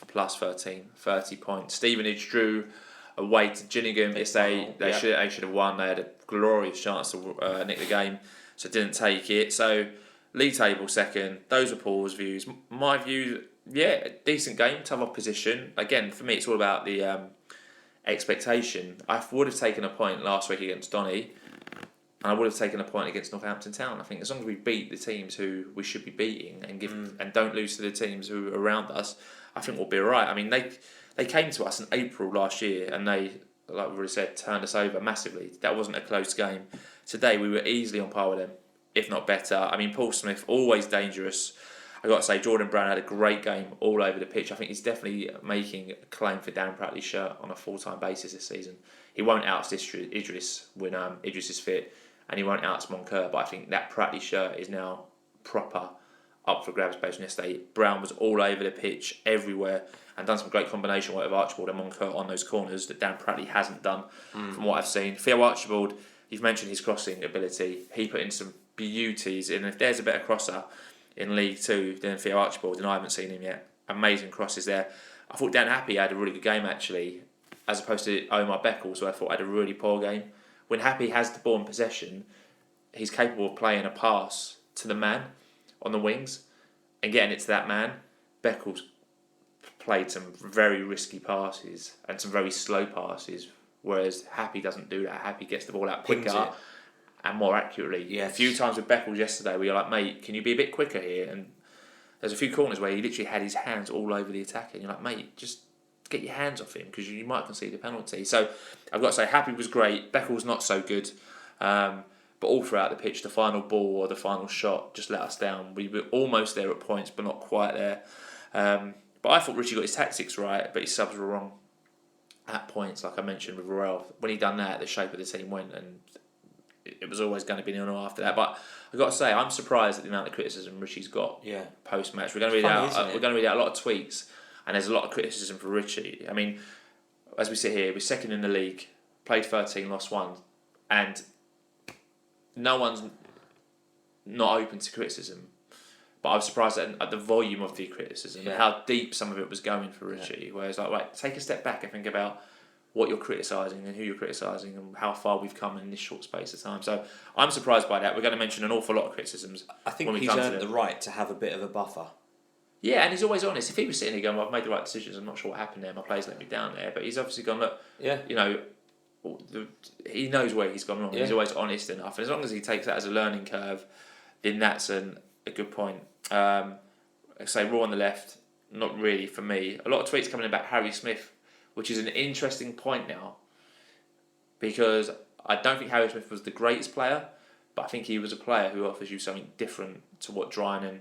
Speaker 1: plus 13, 30 points. Stevenage drew away to Gillingham. They should have won. They had a glorious chance to nick the game, so didn't take it. So league table second. Those are Paul's views. My view, decent game, tough opposition. Again, for me, it's all about the expectation. I would have taken a point last week against Donny, and I would have taken a point against Northampton Town. I think as long as we beat the teams who we should be beating and don't lose to the teams who are around us, I think we'll be alright. I mean, they came to us in April last year and they, like we already said, turned us over massively. That wasn't a close game. Today we were easily on par with them, if not better. I mean, Paul Smith, always dangerous. I got to say, Jordan Brown had a great game all over the pitch. I think he's definitely making a claim for Dan Pratley's shirt on a full-time basis this season. He won't oust Idris when Idris is fit, and he won't oust Moncur, but I think that Pratley shirt is now proper up for grabs based on yesterday. Brown was all over the pitch, everywhere, and done some great combination work with Archibald and Moncur on those corners that Dan Pratley hasn't done from what I've seen. Theo Archibald, you've mentioned his crossing ability. He put in some beauties, and if there's a better crosser in League 2 than Theo Archibald, and I haven't seen him yet. Amazing crosses there. I thought Dan Happy had a really good game actually, as opposed to Omar Beckles, who I thought had a really poor game. When Happy has the ball in possession, he's capable of playing a pass to the man on the wings and getting it to that man. Beckles played some very risky passes and some very slow passes, whereas Happy doesn't do that. Happy gets the ball out quicker and more accurately.
Speaker 2: Yes.
Speaker 1: A few times with Beckles yesterday we were like, mate, can you be a bit quicker here? And there's a few corners where he literally had his hands all over the attacker, and you're like, mate, just get your hands off him because you might concede a penalty. So I've got to say, Happy was great. Beckles not so good. But all throughout the pitch, the final ball or the final shot just let us down. We were almost there at points, but not quite there. But I thought Richie got his tactics right, but his subs were wrong at points, like I mentioned with Ruel. When he done that, the shape of the team went, and it was always going to be 0-0 after that. But I've got to say, I'm surprised at the amount of criticism Richie's got post-match. We're going to read out a lot of tweets, and there's a lot of criticism for Richie. I mean, as we sit here, we're second in the league, played 13, lost 1, and no one's not open to criticism. But I was surprised at the volume of the criticism and how deep some of it was going for Richie. Whereas, like, take a step back and think about what you're criticising and who you're criticising and how far we've come in this short space of time. So I'm surprised by that. We're going to mention an awful lot of criticisms.
Speaker 2: I think
Speaker 1: when we
Speaker 2: he's
Speaker 1: come to
Speaker 2: earned the right to have a bit of a buffer.
Speaker 1: Yeah, and he's always honest. If he was sitting here going, well, I've made the right decisions, I'm not sure what happened there, my players let me down there, but he's obviously gone, look, you know, he knows where he's gone wrong. Yeah. He's always honest enough. And as long as he takes that as a learning curve, then that's a good point. I say Raw on the left, not really for me. A lot of tweets coming in about Harry Smith, which is an interesting point now, because I don't think Harry Smith was the greatest player, but I think he was a player who offers you something different to what Drinan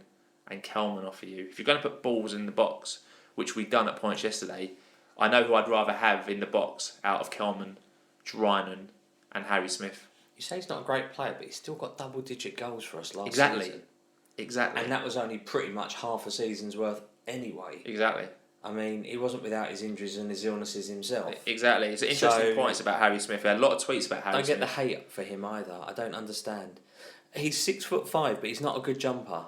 Speaker 1: and Kelman offer you. If you're going to put balls in the box, which we've done at points yesterday, I know who I'd rather have in the box out of Kelman, Drinan and Harry Smith.
Speaker 2: You say he's not a great player, but he's still got double-digit goals for us last season.
Speaker 1: Exactly.
Speaker 2: And that was only pretty much half a season's worth anyway.
Speaker 1: Exactly.
Speaker 2: I mean, he wasn't without his injuries and his illnesses himself.
Speaker 1: Exactly. It's an interesting points about Harry Smith. There are a lot of tweets about Harry Smith.
Speaker 2: Don't get the hate for him either. I don't understand. He's 6'5", but he's not a good jumper.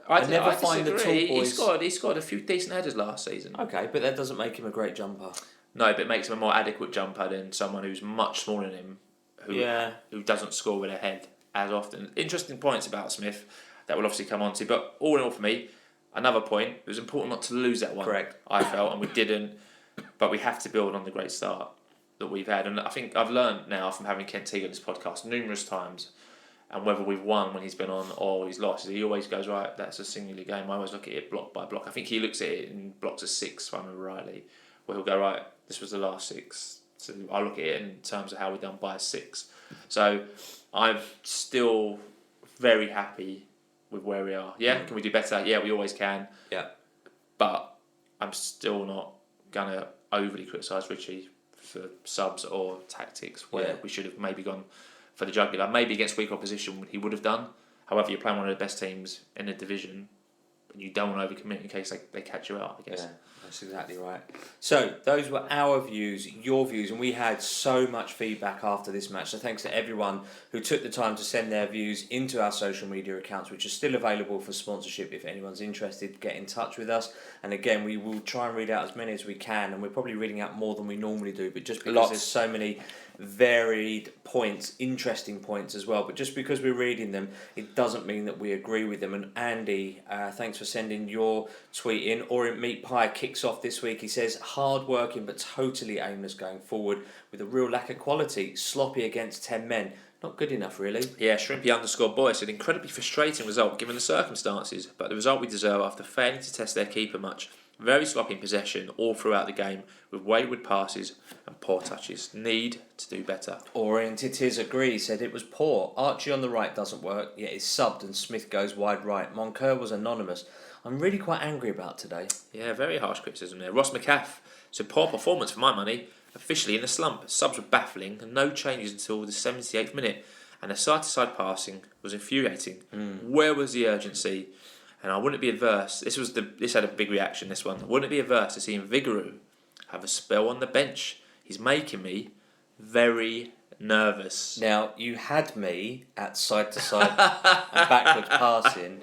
Speaker 2: I never find the tall boys.
Speaker 1: He scored a few decent headers last season.
Speaker 2: Okay, but that doesn't make him a great jumper.
Speaker 1: No, but it makes him a more adequate jumper than someone who's much smaller than him, who doesn't score with a head as often. Interesting points about Smith that we'll obviously come on to. But all in all, for me, another point, it was important not to lose that one.
Speaker 2: Correct.
Speaker 1: I felt, and we didn't. But we have to build on the great start that we've had. And I think I've learned now from having Kent Teague on this podcast numerous times, and whether we've won when he's been on or he's lost, he always goes, right, that's a singular game. I always look at it block by block. I think he looks at it in blocks of 6, if I remember rightly, where he'll go, right, this was the last 6. So I look at it in terms of how we've done by 6. So I'm still very happy with where we are. Yeah, can we do better? Yeah, we always can.
Speaker 2: Yeah.
Speaker 1: But I'm still not going to overly criticise Richie for subs or tactics where we should have maybe gone for the jugular. Maybe against weak opposition he would have done. However, you're playing one of the best teams in the division and you don't want to overcommit in case they catch you out, I guess.
Speaker 2: Yeah, that's exactly right. So, those were our views, your views, and we had so much feedback after this match. So, thanks to everyone who took the time to send their views into our social media accounts, which are still available for sponsorship. If anyone's interested, get in touch with us. And again, we will try and read out as many as we can, and we're probably reading out more than we normally do, but just because there's so many varied points, interesting points as well, but just because we're reading them, it doesn't mean that we agree with them. And Andy, thanks for sending your tweet in. Orient Meat Pie kicks off this week. He says, hard working but totally aimless going forward with a real lack of quality, sloppy against 10 men. Not good enough, really.
Speaker 1: Yeah, Shrimpy_boy said, incredibly frustrating result given the circumstances, but the result we deserve after failing to test their keeper much. Very sloppy in possession all throughout the game with wayward passes and poor touches. Need to do better.
Speaker 2: Orient it is, agree, said it was poor. Archie on the right doesn't work, yet is subbed and Smith goes wide right. Moncur was anonymous. I'm really quite angry about today.
Speaker 1: Yeah, very harsh criticism there. Ross McCaff said, poor performance for my money. Officially in a slump. Subs were baffling and no changes until the 78th minute. And the side-to-side passing was infuriating. Where was the urgency? And I wouldn't be adverse. This had a big reaction, this one. I wouldn't be adverse to seeing Vigouroux have a spell on the bench. He's making me very nervous.
Speaker 2: Now, you had me at side-to-side and backwards passing.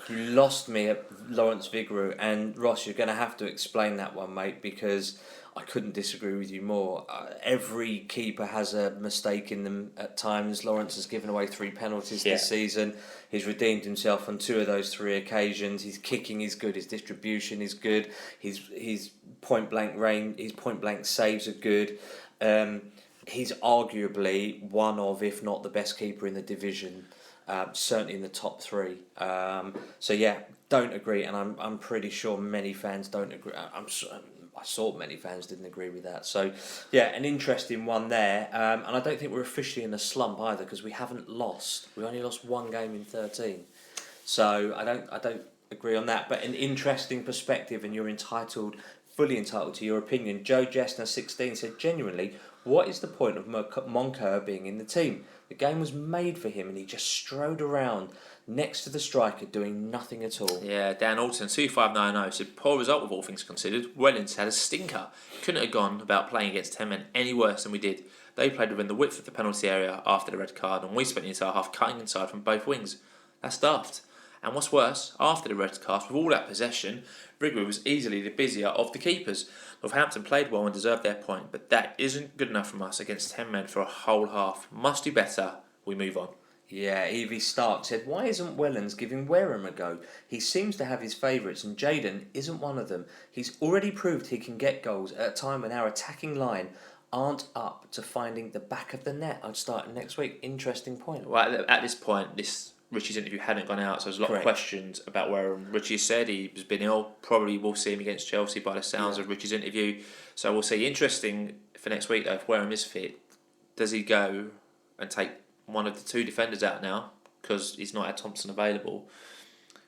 Speaker 2: You lost me at Lawrence Vigouroux. And Ross, you're going to have to explain that one, mate, because I couldn't disagree with you more. Every keeper has a mistake in them at times. Lawrence has given away 3 penalties this season. He's redeemed himself on 2 of those 3 occasions. His kicking is good. His distribution is good. His point blank saves are good. He's arguably one of, if not the best keeper in the division. Certainly in the top 3. So yeah, don't agree, and I'm pretty sure many fans don't agree. I saw many fans didn't agree with that. So, yeah, an interesting one there. And I don't think we're officially in a slump either because we haven't lost. We only lost 1 game in 13. So I don't agree on that. But an interesting perspective, and you're fully entitled to your opinion. Joe Jessner, 16, said, genuinely, what is the point of Moncur being in the team? The game was made for him and he just strode around next to the striker doing nothing at all.
Speaker 1: Yeah, Dan Alton, 2590, said, poor result with all things considered. Wellens had a stinker. Couldn't have gone about playing against 10 men any worse than we did. They played within the width of the penalty area after the red card and we spent the entire half cutting inside from both wings. That's daft. And what's worse, after the red card, with all that possession, Rigby was easily the busier of the keepers. Northampton played well and deserved their point, but that isn't good enough from us against 10 men for a whole half. Must do better. We move on.
Speaker 2: Yeah, Evie Stark said, why isn't Wellens giving Wareham a go? He seems to have his favourites and Jayden isn't one of them. He's already proved he can get goals at a time when our attacking line aren't up to finding the back of the net. I'd start next week. Interesting point.
Speaker 1: Well, at this point, Richie's interview hadn't gone out, so there's a lot of questions about where Richie said he has been ill. Probably we'll see him against Chelsea by the sounds of Richie's interview. So we'll see. Interesting for next week, though, if Wareham is fit, does he go and take one of the two defenders out now? Because he's not had Thompson available.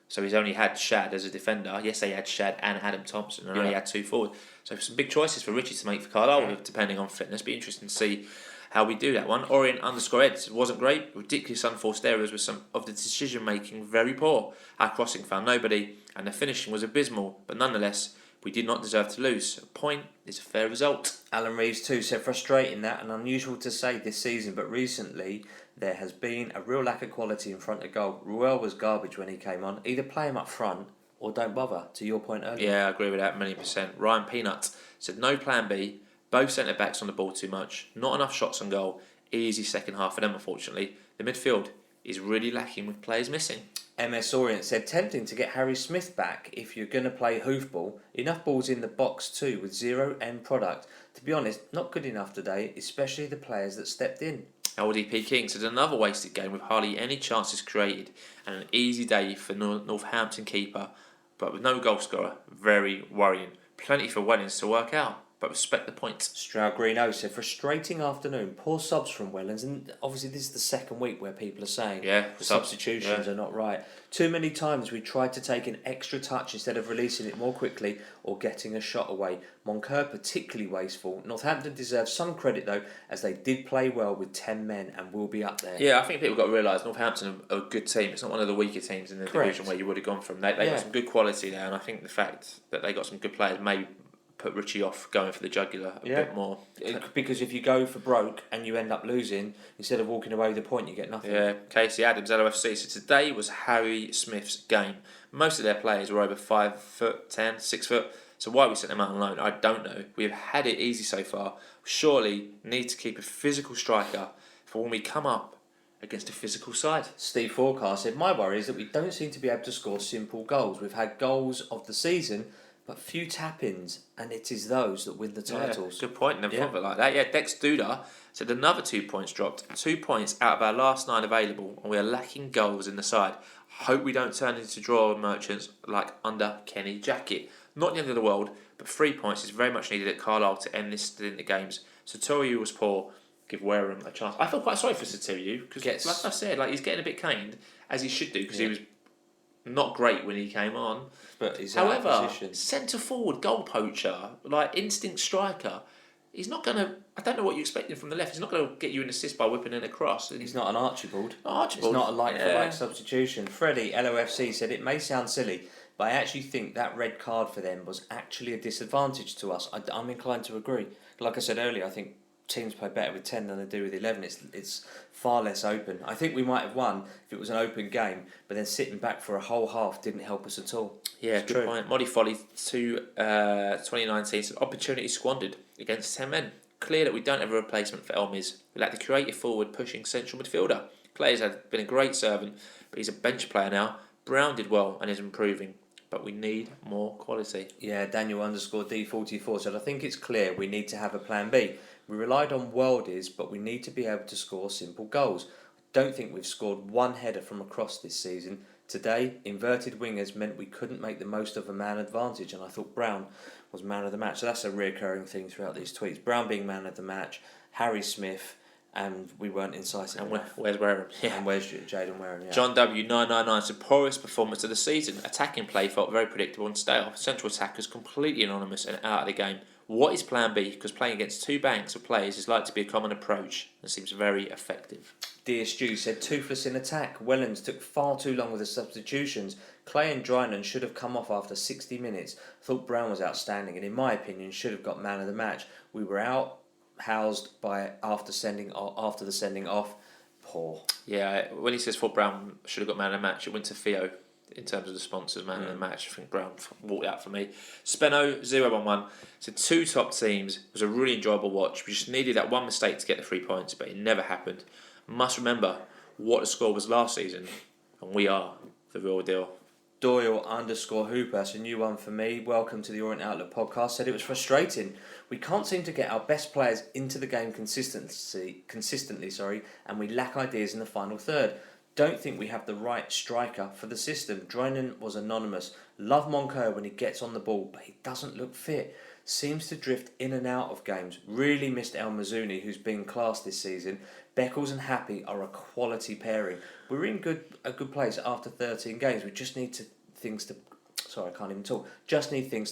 Speaker 1: So he's only had Shad as a defender. Yes, they had Shad and Adam Thompson, and only had two forward. So some big choices for Richie to make for Carlisle, depending on fitness. Be interesting to see how we do that one. Orient _Eds wasn't great. Ridiculous unforced errors with some of the decision making very poor. Our crossing found nobody, and the finishing was abysmal. But nonetheless, we did not deserve to lose. A point is a fair result.
Speaker 2: Alan Reeves too said, frustrating that and unusual to say this season, but recently there has been a real lack of quality in front of goal. Ruel was garbage when he came on. Either play him up front or don't bother, to your point earlier.
Speaker 1: Yeah, I agree with that, many percent. Ryan Peanut said, no plan B. Both centre-backs on the ball too much. Not enough shots on goal. Easy second half for them, unfortunately. The midfield is really lacking with players missing.
Speaker 2: MS Orient said, tempting to get Harry Smith back if you're going to play hoofball. Enough balls in the box too, with zero end product. To be honest, not good enough today, especially the players that stepped in.
Speaker 1: LDP King said, another wasted game with hardly any chances created and an easy day for Northampton keeper, but with no goal scorer. Very worrying. Plenty for Wellens to work out, but respect the points.
Speaker 2: Stroud Greeno said, frustrating afternoon, poor subs from Wellens, and obviously this is the second week where people are saying the substitutions are not right. Too many times we tried to take an extra touch instead of releasing it more quickly or getting a shot away. Moncur particularly wasteful. Northampton deserves some credit though, as they did play well with 10 men and will be up there.
Speaker 1: Yeah, I think people got to realise Northampton are a good team. It's not one of the weaker teams in the division where you would have gone from. They got some good quality there, and I think the fact that they got some good players may put Richie off going for the jugular a bit more.
Speaker 2: Because if you go for broke and you end up losing, instead of walking away with a point, you get nothing.
Speaker 1: Yeah, Casey Adams, LOFC. So today was Harry Smith's game. Most of their players were over 5'10", 6 foot. So why we sent them out on loan, I don't know. We have had it easy so far. Surely need to keep a physical striker for when we come up against a physical side.
Speaker 2: Steve Forecast said, my worry is that we don't seem to be able to score simple goals. We've had goals of the season, but few tap-ins, and it is those that win the titles.
Speaker 1: Good point. Never thought of it like that. Yeah, Dex Duda said another 2 points dropped. 2 points out of our last 9 available, and we are lacking goals in the side. Hope we don't turn into draw merchants like under Kenny Jackett. Not the end of the world, but 3 points is very much needed at Carlisle to end this in the games. Satoriu was poor. Give Wareham a chance. I feel quite sorry for Satoriu because, like I said, he's getting a bit caned, as he should do, because he was not great when he came on.
Speaker 2: But he's
Speaker 1: however, centre forward, goal poacher, instinct striker. He's not going to. I don't know what you expected from the left. He's not going to get you an assist by whipping in a cross.
Speaker 2: He's not an Archibald.
Speaker 1: It's
Speaker 2: not a like-for-like substitution. Freddie, LOFC, said, it may sound silly, but I actually think that red card for them was actually a disadvantage to us. I'm inclined to agree. Like I said earlier, I think teams play better with 10 than they do with 11. It's far less open. I think we might have won if it was an open game, but then sitting back for a whole half didn't help us at all.
Speaker 1: Yeah, it's good point. Moddy Folly to 2019 said, opportunity squandered against 10 men. Clear that we don't have a replacement for Elmis. We lack the creative forward pushing central midfielder. Players have been a great servant, but he's a bench player now. Brown did well and is improving, but we need more quality.
Speaker 2: Yeah, Daniel _D44 said, I think it's clear we need to have a plan B. We relied on worldies, but we need to be able to score simple goals. I don't think we've scored one header from across this season. Today, inverted wingers meant we couldn't make the most of a man advantage, and I thought Brown was man of the match. So that's a reoccurring thing throughout these tweets. Brown being man of the match, Harry Smith, and we weren't incisive enough.
Speaker 1: Where's Wareham?
Speaker 2: Yeah. And where's Jayden Wareham? Yeah.
Speaker 1: John W999 said, poorest performance of the season. Attacking play felt very predictable and stale. Central attackers completely anonymous and out of the game. What is plan B? Because playing against two banks of players is likely to be a common approach and seems very effective.
Speaker 2: Dear Stu said, toothless in attack. Wellens took far too long with the substitutions. Clay and Drynan should have come off after 60 minutes. I thought Brown was outstanding and in my opinion should have got man of the match. We were out-housed by after the sending off. Poor.
Speaker 1: Yeah, when he says thought Brown should have got man of the match, it went to Theo in terms of the sponsors, man of the match. I think Brown walked out for me. Spenno 0-1-1. So 2 top teams. It was a really enjoyable watch. We just needed that one mistake to get the 3 points, but it never happened. Must remember what the score was last season, and we are the real deal.
Speaker 2: Doyle_Hooper, that's a new one for me. Welcome to the Orient Outlook podcast. Said it was frustrating. We can't seem to get our best players into the game consistently, and we lack ideas in the final third. Don't think we have the right striker for the system. Droynan was anonymous. Love Moncur when he gets on the ball, but he doesn't look fit. Seems to drift in and out of games. Really missed El Mazouni, who's been class this season. Beckles and Happy are a quality pairing. We're in a good place after 13 games. We just need things to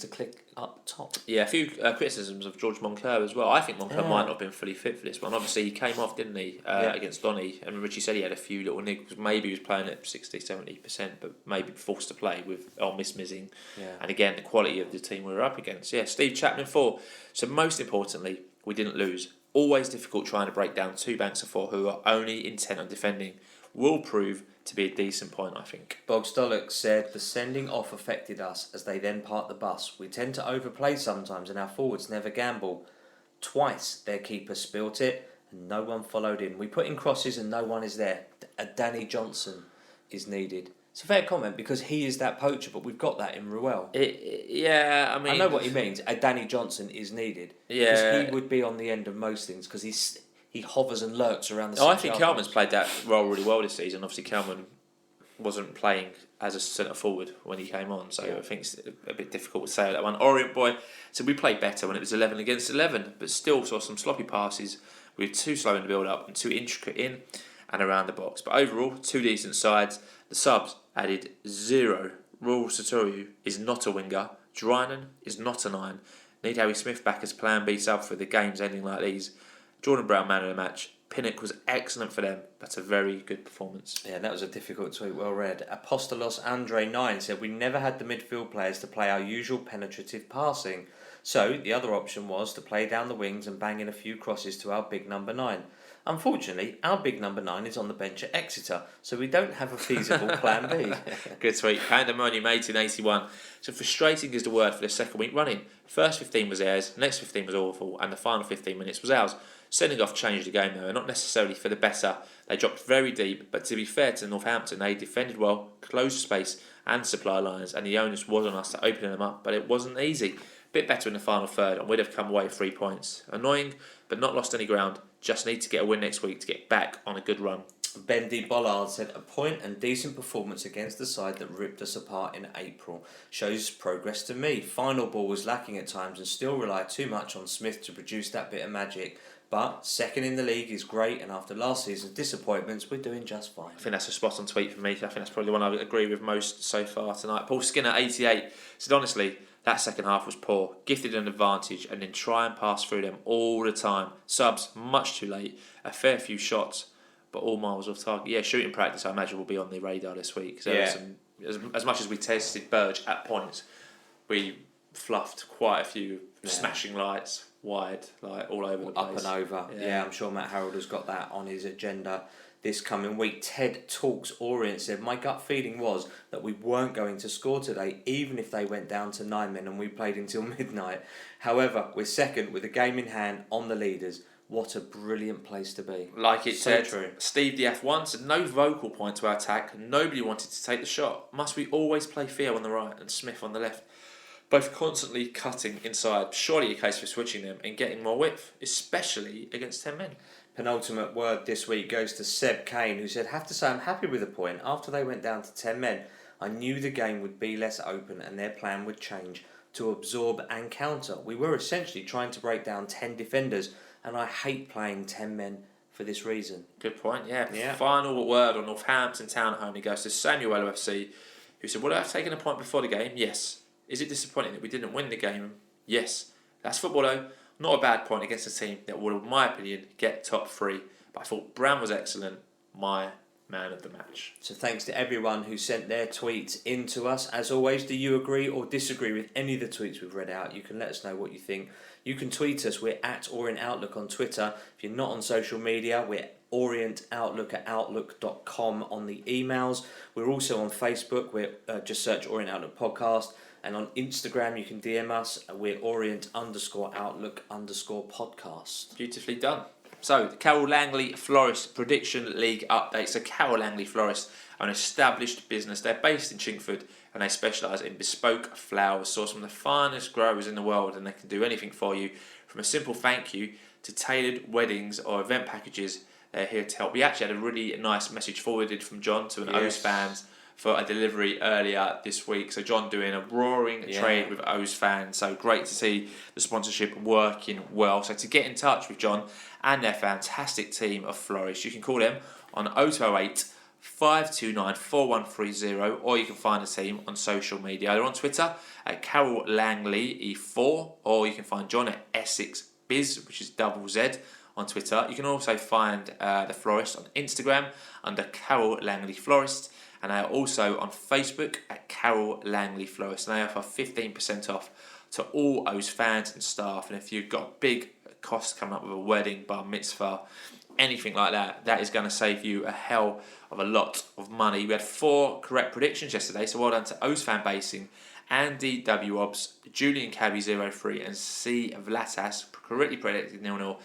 Speaker 2: click up top.
Speaker 1: Yeah, a few criticisms of George Moncur as well. I think Moncur might not have been fully fit for this one. Obviously, he came off, didn't he, against Donny? And Richie said he had a few little niggles. Maybe he was playing at 60-70%, but maybe forced to play with missing.
Speaker 2: Yeah.
Speaker 1: And again, the quality of the team we were up against. Yeah, Steve Chapman 4. So most importantly, we didn't lose. Always difficult trying to break down 2 banks of 4 who are only intent on defending. Will prove to be a decent point, I think.
Speaker 2: Bog Stollock said the sending off affected us as they then parked the bus. We tend to overplay sometimes and our forwards never gamble. Twice their keeper spilt it and no one followed in. We put in crosses and no one is there. A Danny Johnson is needed. It's a fair comment because he is that poacher, but we've got that in Ruel.
Speaker 1: I mean...
Speaker 2: I know what he means. A Danny Johnson is needed.
Speaker 1: Yeah.
Speaker 2: Because he would be on the end of most things because he hovers and lurks around the
Speaker 1: I think Kelman's played that role really well this season. Obviously, Kelman wasn't playing as a centre forward when he came on, so I think it's a bit difficult to say that one. Orient boy, so we played better when it was 11 against 11, but still saw some sloppy passes. We were too slow in the build-up and too intricate in and around the box. But overall, 2 decent sides. The subs added 0. Raul Satoru is not a winger. Droynan is not a 9. Need Harry Smith back as plan B sub for the games ending like these. Jordan Brown man of the match. Pinnock was excellent for them. That's a very good performance.
Speaker 2: Yeah, that was a difficult tweet, well read. Apostolos Andre 9 said we never had the midfield players to play our usual penetrative passing. So the other option was to play down the wings and bang in a few crosses to our big number 9. Unfortunately, our big number 9 is on the bench at Exeter, so we don't have a feasible plan B.
Speaker 1: Good tweet. Pandemonium 1881. So frustrating is the word for the second week running. First 15 was theirs, next 15 was awful, and the final 15 minutes was ours. Sending off changed the game though, and not necessarily for the better. They dropped very deep, but to be fair to Northampton, they defended well, closed space and supply lines, and the onus was on us to open them up, but it wasn't easy. Bit better in the final third, and we'd have come away with 3 points. Annoying, but not lost any ground. Just need to get a win next week to get back on a good run.
Speaker 2: Bendy Bollard said a point and decent performance against the side that ripped us apart in April. Shows progress to me. Final ball was lacking at times and still relied too much on Smith to produce that bit of magic. But second in the league is great, and after last season's disappointments, we're doing just fine.
Speaker 1: I think that's a spot on tweet for me. I think that's probably the one I agree with most so far tonight. Paul Skinner, 88, said honestly, that second half was poor. Gifted an advantage and then try and pass through them all the time. Subs, much too late. A fair few shots, but all miles off target. Yeah, shooting practice, I imagine, will be on the radar this week. So as much as we tested Burge at points, we fluffed quite a few smashing lights wide, like all over the place.
Speaker 2: Up and over. Yeah, I'm sure Matt Harrold has got that on his agenda this coming week. Ted Talks Orient said, my gut feeling was that we weren't going to score today, even if they went down to 9 men and we played until midnight. However, we're second with a game in hand on the leaders. What a brilliant place to be.
Speaker 1: Like it
Speaker 2: so
Speaker 1: said,
Speaker 2: true.
Speaker 1: Steve DF1 said, no vocal point to our attack. Nobody wanted to take the shot. Must we always play Theo on the right and Smith on the left? Both constantly cutting inside. Surely a case for switching them and getting more width, especially against 10 men.
Speaker 2: Penultimate word this week goes to Seb Kane, who said, have to say I'm happy with the point. After they went down to 10 men, I knew the game would be less open and their plan would change to absorb and counter. We were essentially trying to break down 10 defenders, and I hate playing 10 men for this reason.
Speaker 1: Good point, yeah. Final word on Northampton Town at home. He goes to Samuel LFC, who said, would I have taken a point before the game? Yes. Is it disappointing that we didn't win the game? Yes. That's football though. Not a bad point against a team that would, in my opinion, get top 3. But I thought Brown was excellent. My man of the match.
Speaker 2: So thanks to everyone who sent their tweets in to us. As always, do you agree or disagree with any of the tweets we've read out? You can let us know what you think. You can tweet us. We're at Orient Outlook on Twitter. If you're not on social media, we're orientoutlook@outlook.com on the emails. We're also on Facebook. We're just search Orient Outlook Podcast. And on Instagram, you can DM us. We're Orient_Outlook_podcast.
Speaker 1: Beautifully done. So, the Carroll Langley Florist Prediction League update. So, Carroll Langley Florist are an established business. They're based in Chingford and they specialise in bespoke flowers sourced from the finest growers in the world, and they can do anything for you from a simple thank you to tailored weddings or event packages. They're here to help. We actually had a really nice message forwarded from John to an O's fans for a delivery earlier this week. So John doing a roaring trade with O's fans. So great to see the sponsorship working well. So to get in touch with John and their fantastic team of florists, you can call them on 0208 529 4130, or you can find the team on social media. They're on Twitter at Carroll Langley E4, or you can find John at Essex Biz, which is double Z, on Twitter. You can also find the florist on Instagram under Carroll Langley Florist, and they are also on Facebook at Carroll Langley Florist, and they offer 15% off to all O's fans and staff. And if you've got a big cost coming up with a wedding, bar mitzvah, anything like that, that is going to save you a hell of a lot of money. We had 4 correct predictions yesterday, so well done to O's Fan Basing, Andy W. Obs, Julian Cabby 03 and C. Vlatas, correctly predicted 0-0.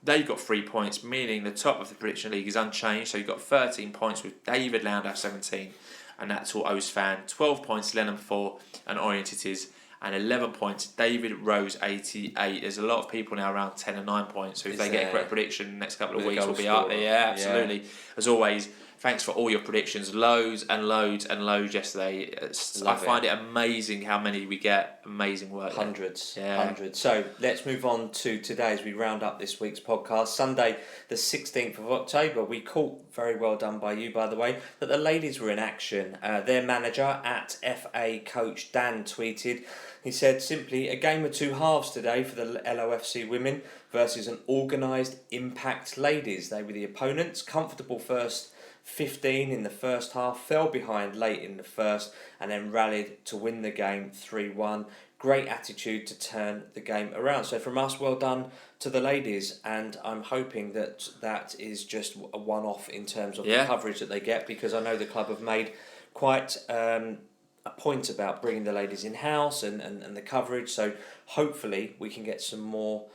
Speaker 1: They've got 3 points, meaning the top of the prediction league is unchanged. So you've got 13 points with David Landau 17, and that's all O's Fan. 12 points, Lennon 4, and Orient it is. And 11 points, David Rose 88. There's a lot of people now around 10 and 9 points. So if they get a correct prediction, the next couple of weeks will be up there. Yeah, absolutely. As always, thanks for all your predictions. Loads and loads and loads yesterday. I find it amazing how many we get. Amazing work.
Speaker 2: Hundreds. So let's move on to today as we round up this week's podcast. Sunday, the 16th of October, we caught, very well done by you, by the way, that the ladies were in action. Their manager at FA coach Dan tweeted, he said simply, a game of two halves today for the LOFC women versus an organised Impact ladies. They were the opponents, comfortable first 15 in the first half, fell behind late in the first and then rallied to win the game 3-1. Great attitude to turn the game around. So from us, well done to the ladies, and I'm hoping that that is just a one-off in terms of the coverage that they get, because I know the club have made quite a point about bringing the ladies in-house and the coverage, so hopefully we can get some more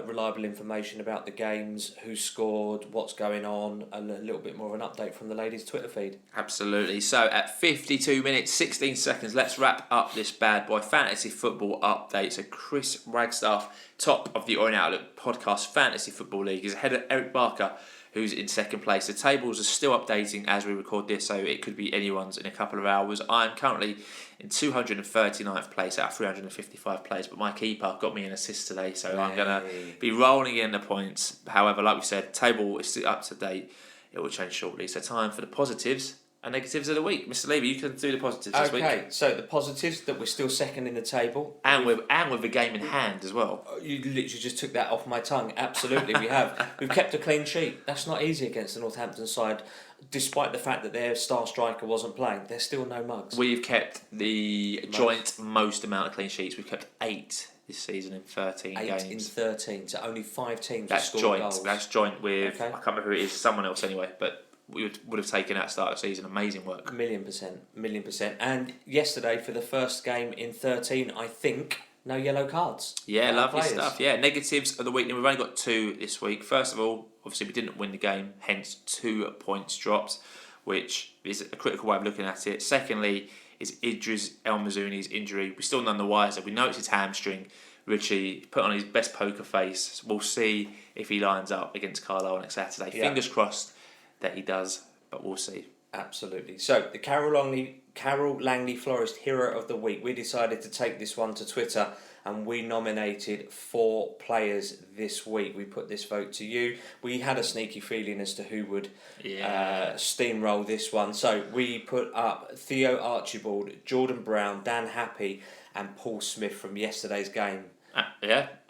Speaker 2: reliable information about the games, who scored, what's going on, and a little bit more of an update from the ladies' Twitter feed.
Speaker 1: Absolutely. So at 52 minutes, 16 seconds, let's wrap up this bad boy fantasy football update. So Chris Wagstaff, top of the Orient Outlook Podcast Fantasy Football League, is ahead of Eric Barker, who's in second place. The tables are still updating as we record this, so it could be anyone's in a couple of hours. I'm currently in 239th place out of 355 players, but my keeper got me an assist today, so I'm going to be rolling in the points. However, like we said, table is still up to date. It will change shortly. So time for the positives and negatives of the week. Mr. Levy, you can do the positives this week.
Speaker 2: Okay, so the positives, that we're still second in the table.
Speaker 1: And with the game in hand as well.
Speaker 2: You literally just took that off my tongue. Absolutely, we have. We've kept a clean sheet. That's not easy against the Northampton side. Despite the fact that their star striker wasn't playing, there's still no mugs.
Speaker 1: We've kept the joint most amount of clean sheets. We've kept 8 this season in 13 games.
Speaker 2: 8 in 13, so only 5 teams
Speaker 1: have
Speaker 2: scored goals.
Speaker 1: That's joint with, I can't remember who it is, someone else anyway, but we would have taken that start of the season. Amazing work. Million
Speaker 2: percent. And yesterday, for the first game in 13, I think, no yellow cards.
Speaker 1: Yeah, lovely stuff. Yeah, negatives of the week. We've only got 2 this week. First of all, obviously we didn't win the game, hence 2 points dropped, which is a critical way of looking at it. Secondly, is Idris El Mazouni's injury. We're still none the wiser. We know it's his hamstring. Richie put on his best poker face. We'll see if he lines up against Carlisle next Saturday. Yeah. Fingers crossed that he does, but we'll see.
Speaker 2: Absolutely. So the Carroll Langley Florist Hero of the Week. We decided to take this one to Twitter, and we nominated 4 players this week. We put this vote to you. We had a sneaky feeling as to who would steamroll this one. So we put up Theo Archibald, Jordan Brown, Dan Happy, and Paul Smith from yesterday's game.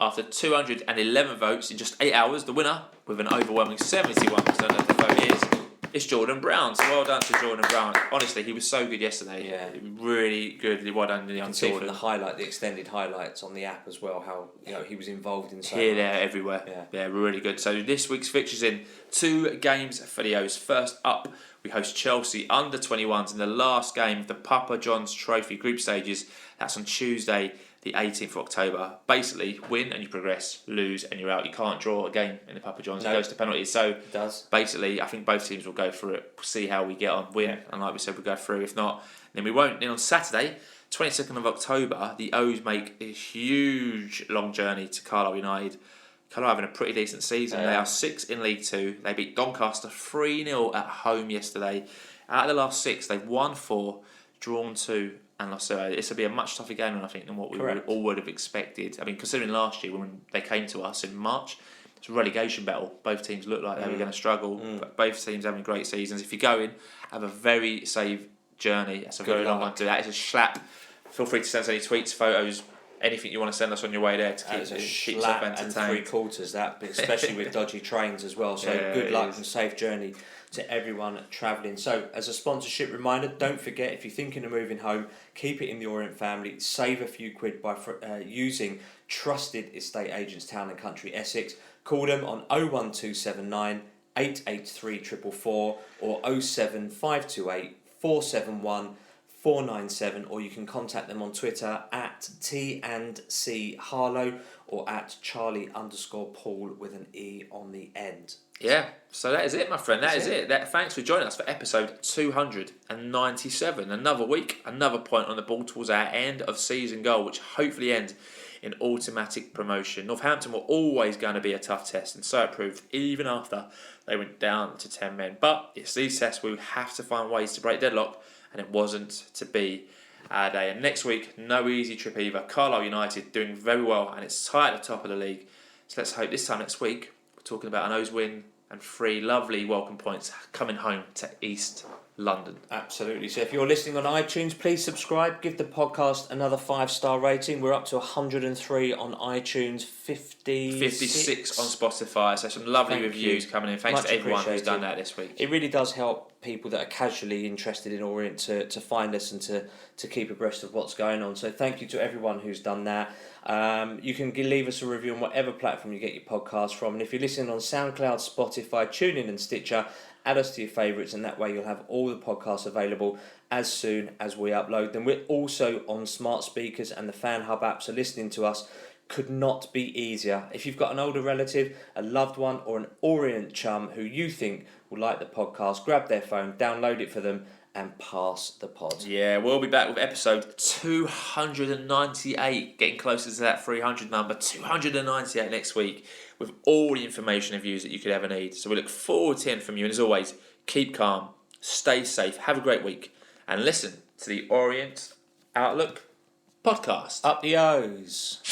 Speaker 1: After 211 votes in just 8 hours, the winner, with an overwhelming 71% of the vote, is it's Jordan Brown. So well done to Jordan Brown. Honestly, he was so good yesterday.
Speaker 2: Yeah.
Speaker 1: Really good. Well done to the young
Speaker 2: You can see
Speaker 1: Jordan.
Speaker 2: from the extended highlights on the app as well, how he was involved in so
Speaker 1: Here,
Speaker 2: much.
Speaker 1: there, everywhere.
Speaker 2: Yeah.
Speaker 1: Really good. So this week's fixtures in 2 games for the O's. First up, we host Chelsea under 21s in the last game of the Papa John's Trophy group stages. That's on Tuesday, the 18th of October. Basically, win and you progress, lose and you're out. You can't draw a game in the Papa John's. It goes to penalties. So
Speaker 2: It does.
Speaker 1: basically, I think both teams will go for it. We'll see how we get on. Win, and like we said, we'll go through. If not, then we won't. Then on Saturday, 22nd of October, the O's make a huge long journey to Carlisle United. Carlisle having a pretty decent season.
Speaker 2: Yeah.
Speaker 1: They are 6th in League Two. They beat Doncaster 3-0 at home yesterday. Out of the last 6, they've won 4, drawn 2, and lost 0. This will be a much tougher game, I think, than what we all would have expected. I mean, considering last year when they came to us in March, it's a relegation battle. Both teams looked like they were going to struggle. But both teams having great seasons. If you go in, have a very safe journey. That's a very long one to do. That is a schlap. Feel free to send us any tweets, photos, anything you want to send us on your way there to keep yourself entertained.
Speaker 2: And 3/4 that, but especially with dodgy trains as well. So good luck and safe journey to everyone travelling. So as a sponsorship reminder, don't forget, if you're thinking of moving home, keep it in the Orient family. Save a few quid by using trusted estate agents Town and Country Essex. Call them on 01279 883 444 or 07528 471 497, or you can contact them on Twitter at T&C Harlow or at Charlie_Paul with an E on the end.
Speaker 1: Yeah, so that is it, my friend. That is it. Thanks for joining us for episode 297. Another week, another point on the ball towards our end of season goal, which hopefully ends in automatic promotion. Northampton were always going to be a tough test, and so it proved even after they went down to 10 men. But it's these tests we have to find ways to break deadlock, and it wasn't to be our day. And next week, no easy trip either. Carlisle United doing very well, and it's tight at the top of the league. So let's hope this time next week we're talking about an O's win and 3 lovely welcome points coming home to East London.
Speaker 2: Absolutely. So if you're listening on iTunes, please subscribe. Give the podcast another 5-star rating. We're up to 103 on iTunes,
Speaker 1: 56 on Spotify. So some lovely reviews coming in. Thanks to everyone who's done that this week.
Speaker 2: It really does help people that are casually interested in Orient to find us and to keep abreast of what's going on. So thank you to everyone who's done that. You can leave us a review on whatever platform you get your podcast from. And if you're listening on SoundCloud, Spotify, TuneIn and Stitcher, add us to your favourites, and that way you'll have all the podcasts available as soon as we upload them. We're also on smart speakers and the Fan Hub app, so listening to us could not be easier. If you've got an older relative, a loved one, or an Orient chum who you think will like the podcast, grab their phone, download it for them, and pass the pod.
Speaker 1: Yeah, we'll be back with episode 298, getting closer to that 300 number. 298 next week, with all the information and views that you could ever need. So we look forward to hearing from you, and as always, keep calm, stay safe, have a great week, and listen to the Orient Outlook podcast.
Speaker 2: Up the O's.